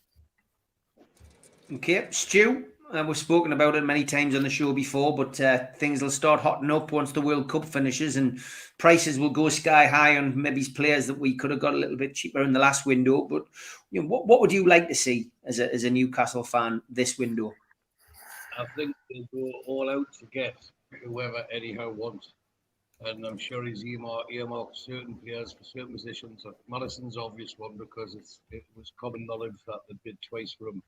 Okay, Stu, we've spoken about it many times on the show before, but things will start hotting up once the World Cup finishes, and prices will go sky high on maybe players that we could have got a little bit cheaper in the last window. But what would you like to see as a Newcastle fan this window? I think they'll go all out to get whoever Eddie Howe wants. And I'm sure he's earmarked certain players for certain positions. Madison's obvious one, because it was common knowledge that they bid twice for him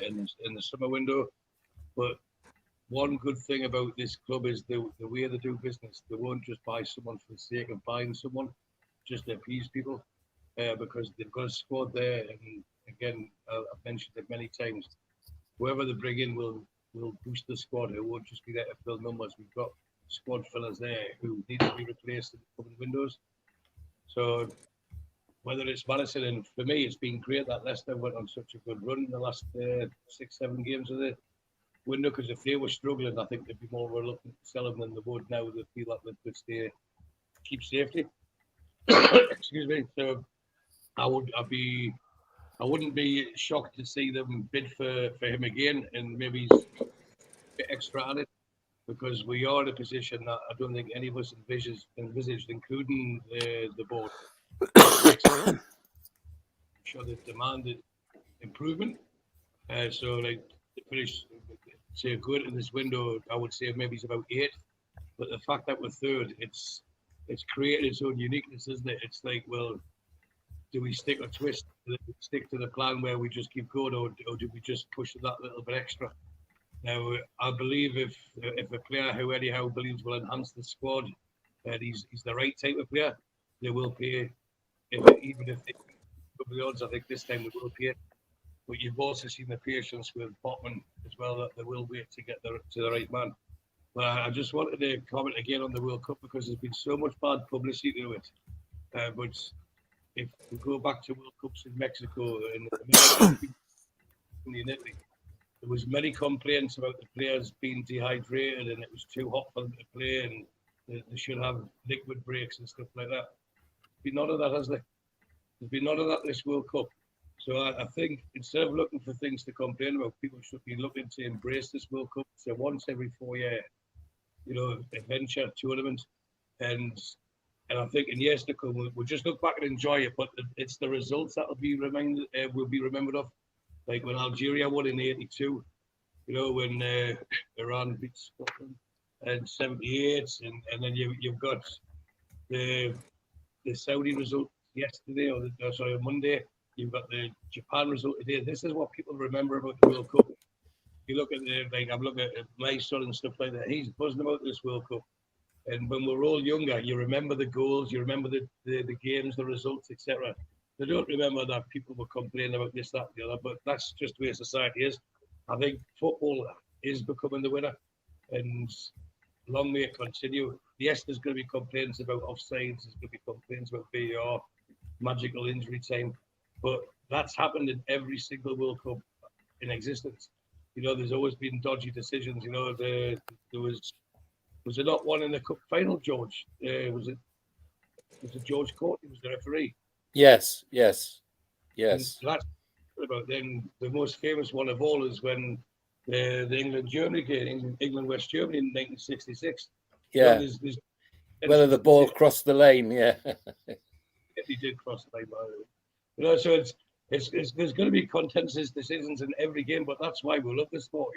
in the summer window. But one good thing about this club is the way they do business. They won't just buy someone for the sake of buying someone, just to appease people, because they've got a squad there. And again, I've mentioned it many times. Whoever they bring in will boost the squad. It won't just be there to fill numbers. We've got squad fillers there who need to be replaced in the coming windows. So whether it's Madison, and for me, it's been great that Leicester went on such a good run in the last 6-7 games of the window, because if they were struggling, I think they'd be more reluctant to sell them than they would now. They feel like they could keep safety. Excuse me. So I'd be I wouldn't be shocked to see them bid for him again, and maybe he's a bit extra on it, because we are in a position that I don't think any of us envisaged, including the board. I'm sure they've demanded improvement. So, like, to finish, say good in this window, I would say maybe it's about 8. But the fact that we're third, it's created its own uniqueness, isn't it? It's like, well, do we stick or twist? Do we stick to the plan where we just keep going, or do we just push that little bit extra? Now, I believe if a player who anyhow believes will enhance the squad, and he's the right type of player, they will pay. Even if they cover the odds, I think this time they will pay. But you've also seen the patience with Botman as well, that they will wait to get to the right man. But I just wanted to comment again on the World Cup, because there's been so much bad publicity to it. But if we go back to World Cups in Mexico and Italy, there was many complaints about the players being dehydrated and it was too hot for them to play, and they should have liquid breaks and stuff like that. There's been none of that, has there? There's been none of that this World Cup. So I think instead of looking for things to complain about, people should be looking to embrace this World Cup. So once every 4 year, adventure tournament, and I think in years to come we'll just look back and enjoy it. But it's the results that will be remembered of. Like when Algeria won in '82, when Iran beat Scotland in '78, and then you've got the Saudi result yesterday, or Monday. You've got the Japan result today. This is what people remember about the World Cup. You look at I'm looking at my son and stuff like that. He's buzzing about this World Cup. And when we're all younger, you remember the goals, you remember the games, the results, etc. They don't remember that people were complaining about this, that, and the other. But that's just the way society is. I think football is becoming the winner, and long may it continue. Yes, there's going to be complaints about offsides. There's going to be complaints about VAR, magical injury time. But that's happened in every single World Cup in existence. There's always been dodgy decisions. There was it not one in the cup final, George? Was it George Courtney was the referee? Yes. And that's about then the most famous one of all is when the England-Germany game, England-West Germany in 1966. Yeah. There's whether the ball crossed the lane, yeah. He did cross the line, by the way. So it's there's going to be contentious decisions in every game, but that's why we love the sport,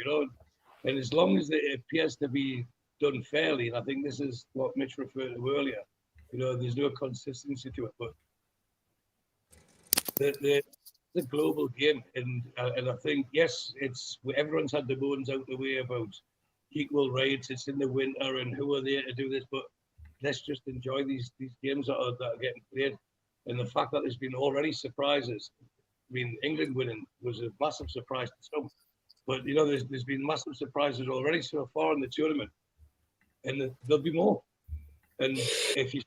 And as long as it appears to be done fairly, and I think this is what Mitch referred to earlier, there's no consistency to it. But the global game, and I think yes, everyone's had the bones out the way about equal rights. It's in the winter, and who are there to do this? But let's just enjoy these games that are getting played. And the fact that there's been already surprises. I mean, England winning was a massive surprise to some. But, there's been massive surprises already so far in the tournament. And there'll be more. And if you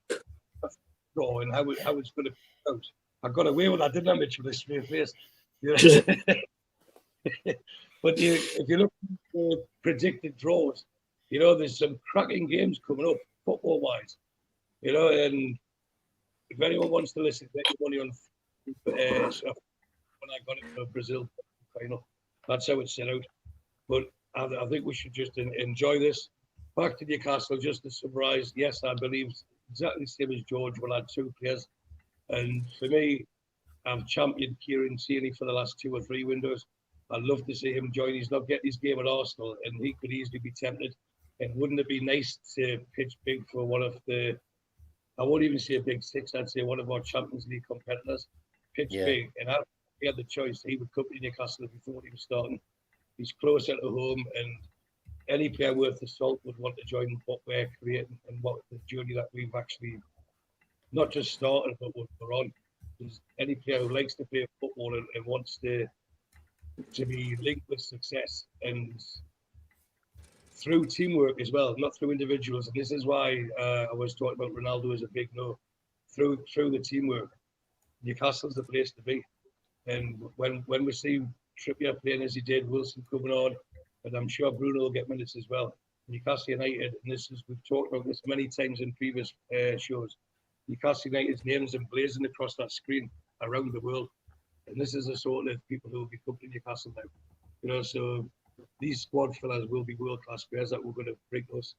draw and how it's going to be out. I got away with that, didn't I, Mitch, with this straight face? But if you look at the predicted draws, there's some cracking games coming up, football-wise. And if anyone wants to listen, get your money on stuff. When I got it for Brazil final, that's how it's set out. But I think we should just enjoy this. Back to Newcastle, just to summarise. Yes, I believe exactly the same as George. We'll add 2 players, and for me, I've championed Kieran Tierney for the last 2 or 3 windows. I'd love to see him join. He's not getting his game at Arsenal, and he could easily be tempted. And wouldn't it be nice to pitch big for one of the? I won't even say a big 6. I'd say one of our Champions League competitors. Pitch big, and if he had the choice, he would come to Newcastle if he thought he was starting. He's closer to home, and any player worth the salt would want to join what we're creating and what the journey that we've actually not just started, but we're on. There's any player who likes to play football and wants to be linked with success, and through teamwork as well, not through individuals. And this is why I was talking about Ronaldo as a big no. Through the teamwork, Newcastle's the place to be. And when we see Trippier playing as he did, Wilson coming on, and I'm sure Bruno will get minutes as well. Newcastle United, and we've talked about this many times in previous shows. Newcastle United's names emblazoned across that screen around the world. And this is the sort of people who will be coming to Newcastle now. You know, so these squad fillers will be world-class players that we're going to bring us.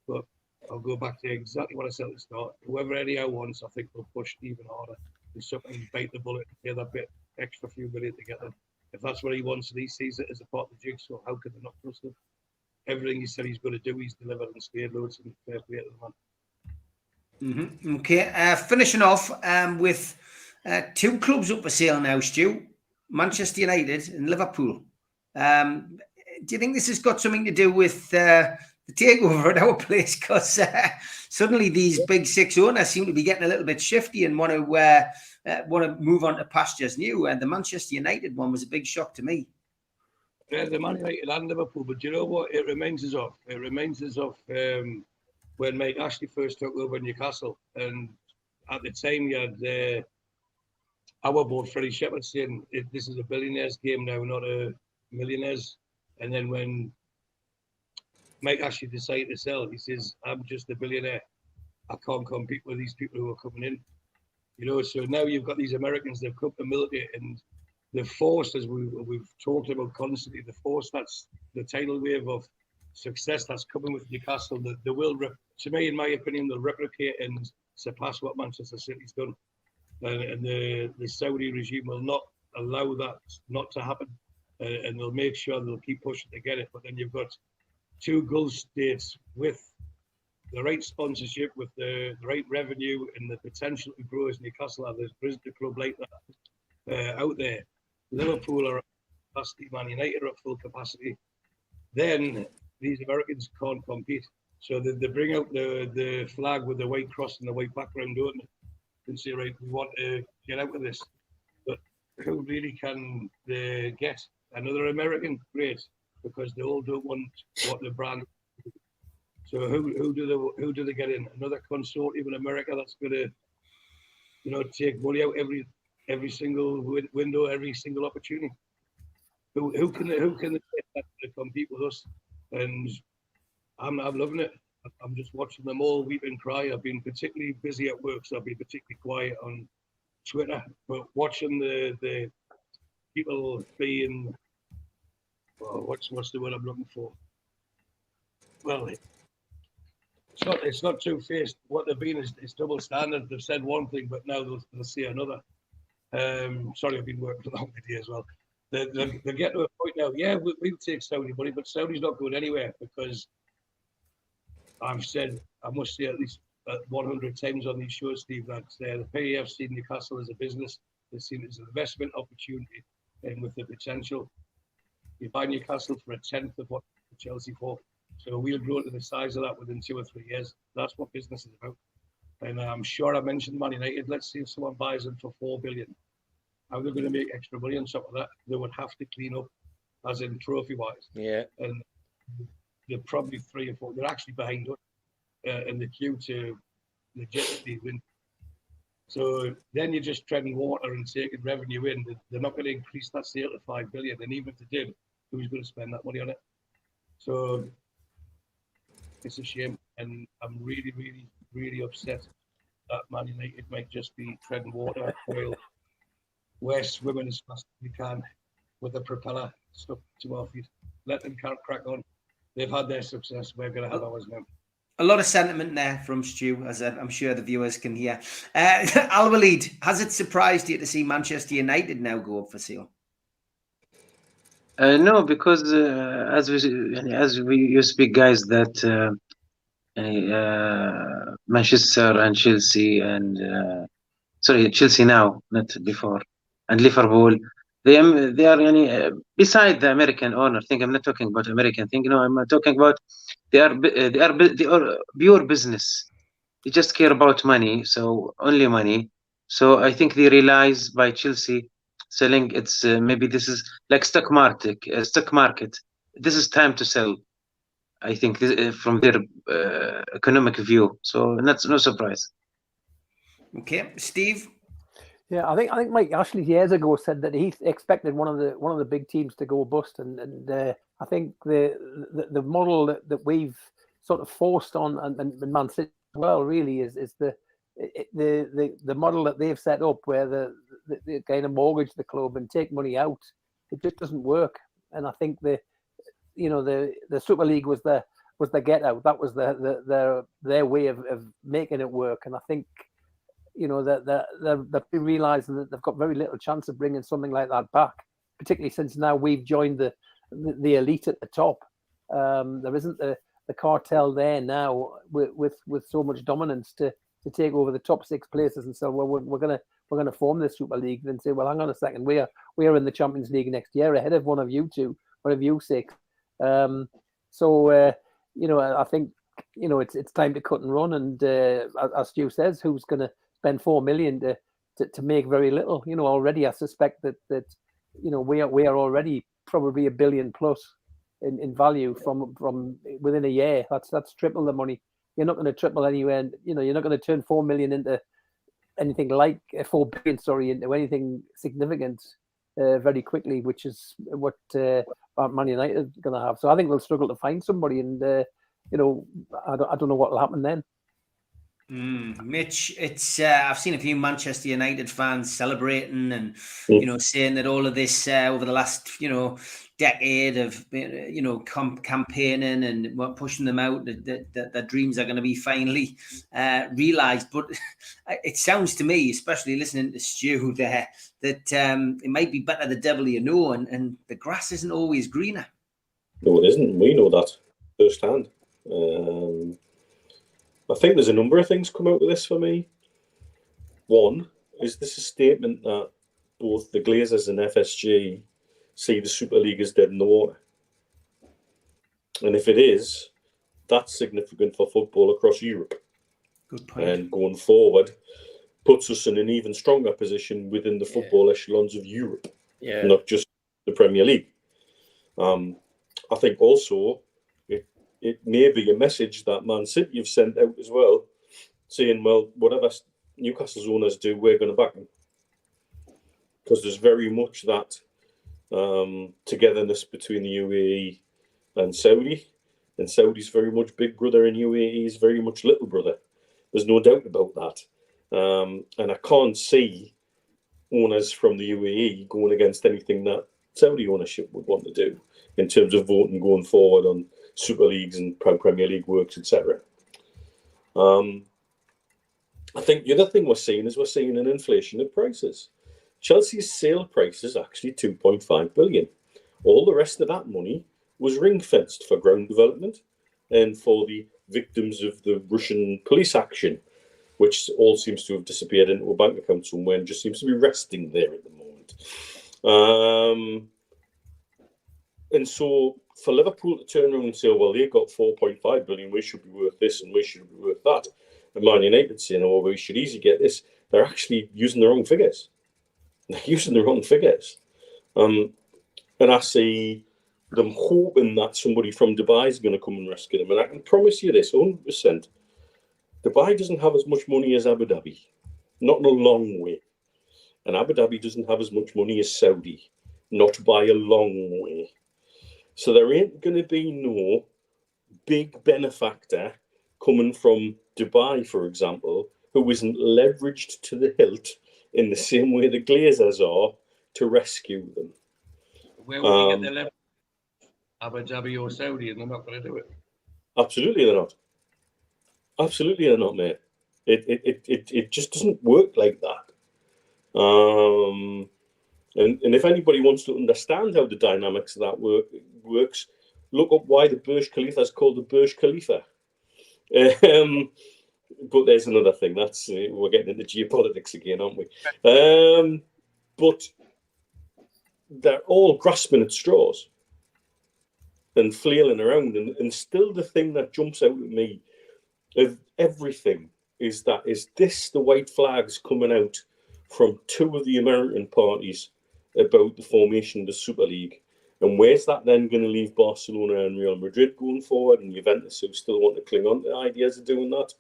But I'll go back to exactly what I said at the start. Whoever anyhow wants, I think will push even harder and something bite the bullet, pay that bit extra few million to get them. If that's what he wants and he sees it as a part of the jigsaw, how can they not trust him? Everything he said he's going to do, he's delivered and stayed loads and fair play to the man. Mm-hmm. Okay, finishing off with two clubs up for sale now, Stu. Manchester United and Liverpool. Do you think this has got something to do with the takeover at our place? Because suddenly these big six owners seem to be getting a little bit shifty and want to move on to pastures new. And the Manchester United one was a big shock to me. Yeah, the Man United and Liverpool, but you know what? It reminds us of when Mike Ashley first took over Newcastle, and at the time you had our board, Freddie Shepherd, saying this is a billionaires game now, not a millionaires. And then when Mike Ashley decided to sell, he says, "I'm just a billionaire. I can't compete with these people who are coming in." You know, so now you've got these Americans, they've come to milk it, and the force, as we've talked about constantly, the force that's the tidal wave of success that's coming with Newcastle, they will, to me, in my opinion, they'll replicate and surpass what Manchester City's done. And the Saudi regime will not allow that not to happen. And they'll make sure they'll keep pushing to get it. But then you've got two Gulf states with the right sponsorship, with the right revenue and the potential to grow as Newcastle are. There's a club like that out there. Liverpool are at capacity, Man United are at full capacity. Then these Americans can't compete. So they bring out the flag with the white cross and the white background, don't they? And say, right, we want to get out of this. But who really can they get? Another American? Great, because they all don't want what the brand. So who do they get in? Another consortium in America that's going to, you know, take money out every single window, every single opportunity. Who can they take that to compete with us? And I'm loving it. I'm just watching them all weep and cry. I've been particularly busy at work, so I've been particularly quiet on Twitter. But watching the people being, well, what's the word I'm looking for? Well, it's not two-faced. What they've been is double standard. They've said one thing, but now they'll say another. Sorry, I've been working a long day as well. They get to a point now. Yeah, we'll take Saudi money, but Saudi's not going anywhere because I've said, I must say at least 100 times on these shows, Steve, that the PAF seen Newcastle as a business. They've seen it as an investment opportunity, and with the potential, you buy Newcastle for a tenth of what Chelsea for. So we'll grow to the size of that within 2 or 3 years. That's what business is about. And I'm sure I mentioned Man United. Let's see if someone buys them for $4 billion. How they're going to make extra money on top of that? They would have to clean up, as in trophy-wise. Yeah. And they're probably 3 or 4. They're actually behind us in the queue to legitimately win. So then you're just treading water and taking revenue in. They're not going to increase that sale to $5 billion. And even if they did, who's going to spend that money on it? So it's a shame. And I'm really, really, really upset that Man United might just be treading water while we're swimming as fast as we can with the propeller stuck to our feet. Let them crack on. They've had their success. We're going to have ours now. A lot of sentiment there from Stu, as I'm sure the viewers can hear. Al-Walid, has it surprised you to see Manchester United now go up for sale? No, because as you speak, guys, that Manchester and Chelsea and Chelsea now, not before, and Liverpool. They are beside the American owner thing. I'm not talking about American thing. No, I'm talking about they are pure business. They just care about money, so only money. So I think they realize by Chelsea selling, it's maybe this is like stock market. This is time to sell. I think from their economic view. So that's no surprise. Okay, Steve. Yeah, I think Mike Ashley years ago said that he expected one of the big teams to go bust, and I think the model that we've sort of forced on and Man City as well really is the model that they've set up, where they kind of mortgage the club and take money out. It just doesn't work. And I think the Super League was the get out. That was their way of making it work. And I think that they're realizing that they've got very little chance of bringing something like that back, particularly since now we've joined the elite at the top. There isn't the cartel there now with so much dominance to take over the top 6 places and say, well, we're gonna form this Super League. Then say, well, hang on a second, we are in the Champions League next year, ahead of one of you 6. I think it's time to cut and run. And as Stu says, who's going to spend 4 million to make very little? Already I suspect that we are already probably $1 billion plus in value from within a year. That's triple the money. You're not going to triple anywhere. You're not going to turn 4 million into anything like 4 billion, into anything significant very quickly, which is what Man United are going to have. So I think they'll struggle to find somebody, and I don't know what will happen then. Mitch, it's I've seen a few Manchester United fans celebrating and saying that all of this over the last decade of campaigning and pushing them out, that their dreams are going to be finally realised. But it sounds to me, especially listening to Stu, there that it might be better the devil you know, and the grass isn't always greener. No, it isn't. We know that firsthand. I think there's a number of things come out of this for me. One is this a statement that both the Glazers and FSG see the Super League as dead in the water. And if it is, that's significant for football across Europe. Good point. And going forward, puts us in an even stronger position within the football echelons of Europe, not just the Premier League. I think also it may be a message that Man City have sent out as well, saying, well, whatever Newcastle's owners do, we're going to back them. Because there's very much that togetherness between the UAE and Saudi. And Saudi's very much big brother and UAE is very much little brother. There's no doubt about that. And I can't see owners from the UAE going against anything that Saudi ownership would want to do in terms of voting going forward on Super Leagues and Premier League works, etc. I think the other thing we're seeing an inflation of prices. Chelsea's sale price is actually 2.5 billion. All the rest of that money was ring-fenced for ground development and for the victims of the Russian police action, which all seems to have disappeared into a bank account somewhere and just seems to be resting there at the moment. And so for Liverpool to turn around and say, well, they got 4.5 billion, we should be worth this and we should be worth that. And Man United saying, oh, we should easily get this. They're actually using the wrong figures. They're using the wrong figures. And I see them hoping that somebody from Dubai is going to come and rescue them. And I can promise you this, 100%. Dubai doesn't have as much money as Abu Dhabi. Not in a long way. And Abu Dhabi doesn't have as much money as Saudi. Not by a long way. So there ain't going to be no big benefactor coming from Dubai, for example, who isn't leveraged to the hilt in the same way the Glazers are to rescue them. Where will we get their leverage? Abu Dhabi or Saudi, and they're not going to do it. Absolutely, they're not. Absolutely, they're not, mate. It just doesn't work like that. And if anybody wants to understand how the dynamics of that works, look up why the Burj Khalifa is called the Burj Khalifa. But there's another thing. That's we're getting into geopolitics again, aren't we? But they're all grasping at straws and flailing around. And still the thing that jumps out at me of everything is this the white flags coming out from two of the American parties about the formation of the Super League. And where's that then going to leave Barcelona and Real Madrid going forward, and Juventus, who still want to cling on to ideas of doing that?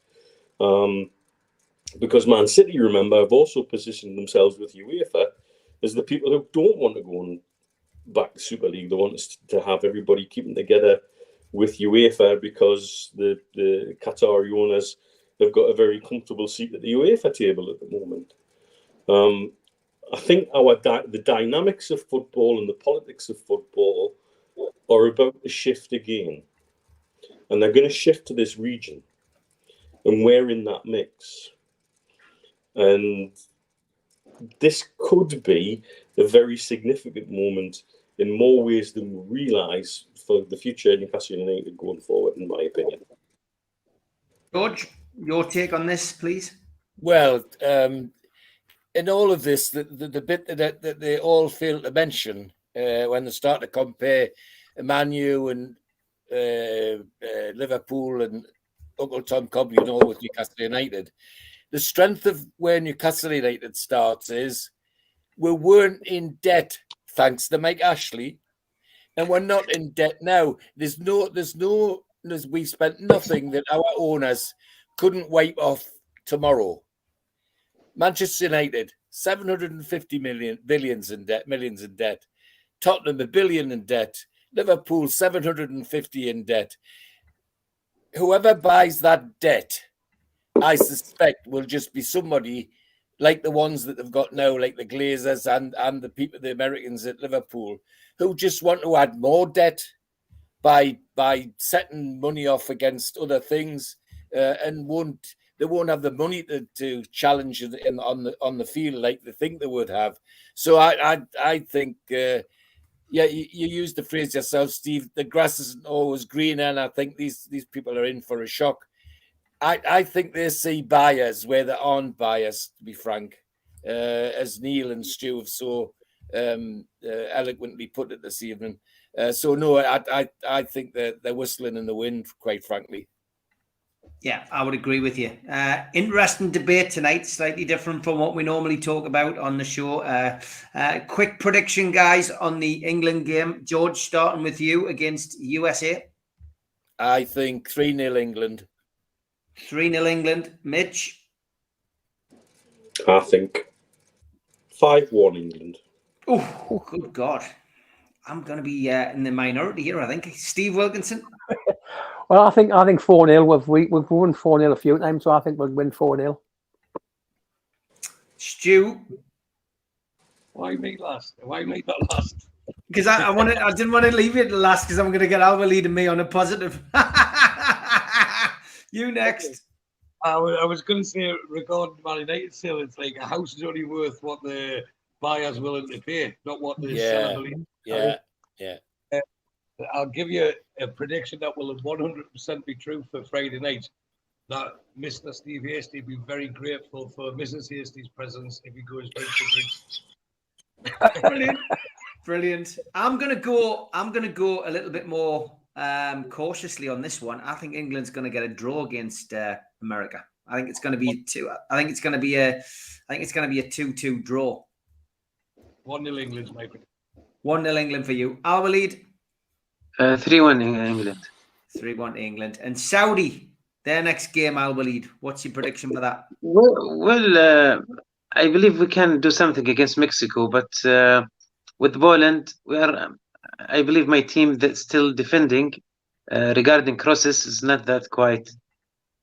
Because Man City, remember, have also positioned themselves with UEFA as the people who don't want to go and back the Super League. They want us to have everybody keeping together with UEFA because the Qatari owners have got a very comfortable seat at the UEFA table at the moment. I think the dynamics of football and the politics of football are about to shift again. And they're going to shift to this region. And we're in that mix. And this could be a very significant moment in more ways than we realise for the future of Newcastle United going forward, in my opinion. George, your take on this, please? Well, in all of this, the bit that they all fail to mention when they start to compare Man U and Liverpool and Uncle Tom Cobb, with Newcastle United, the strength of where Newcastle United starts is we weren't in debt thanks to Mike Ashley, and we're not in debt now. We spent nothing that our owners couldn't wipe off tomorrow. Manchester United, 750 millions in debt. Tottenham, $1 billion in debt. Liverpool, 750 in debt. Whoever buys that debt, I suspect, will just be somebody like the ones that they've got now, like the Glazers and the Americans at Liverpool, who just want to add more debt by setting money off against other things, and they won't have the money to challenge on the field like they think they would have. So I think, you used the phrase yourself, Steve, the grass isn't always greener, and I think these people are in for a shock. I think they see buyers where there aren't buyers, to be frank, as Neil and Stu have so eloquently put it this evening. So no, I think they're whistling in the wind, quite frankly. Yeah, I would agree with you. Interesting debate tonight, slightly different from what we normally talk about on the show. Quick prediction, guys, on the England game. George, starting with you against USA. I think 3-0 England. 3-0 England. Mitch? I think 5-1 England. Oh, good God. I'm going to be in the minority here, I think. Steve Wilkinson? Well, I think 4-0. We've won 4-0 a few times, so I think we'll win 4-0. Stu? Why me last? Why me not last? Because I didn't want to leave it to last because I'm going to get Alva leading me on a positive. You next. I was going to say, regarding Man United sale, it's like a house is only worth what the buyer's willing to pay, not what the seller believes. Yeah. I'll give you a prediction that will 100% be true for Friday night. That Mr. Steve Hasty will be very grateful for Mrs. Hasty's presence if he goes out for drinks. Brilliant. I'm gonna go a little bit more cautiously on this one. I think England's gonna get a draw against America. I think it's gonna be a 2-2 draw. 1-0 England's my prediction. 1-0 England for you. Our lead. 3-1 England. 3-1 England. And Saudi, their next game, Al Walid. What's your prediction for that? Well, I believe we can do something against Mexico, but with Poland, I believe my team that's still defending regarding crosses is not that quite.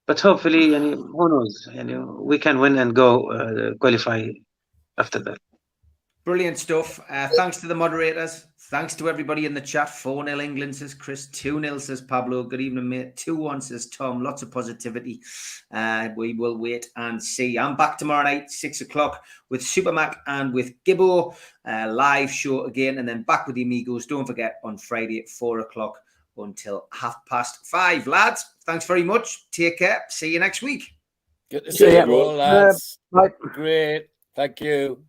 But hopefully, who knows? We can win and go qualify after that. Brilliant stuff. Thanks to the moderators. Thanks to everybody in the chat. 4-0 England, says Chris. 2-0, says Pablo. Good evening, mate. 2-1, says Tom. Lots of positivity. We will wait and see. I'm back tomorrow night, 6 o'clock, with Supermac and with Gibbo. Live show again, and then back with the Amigos. Don't forget, on Friday at 4 o'clock until 5:30. Lads, thanks very much. Take care. See you next week. Good to see you all, lads. Bye. Great. Thank you.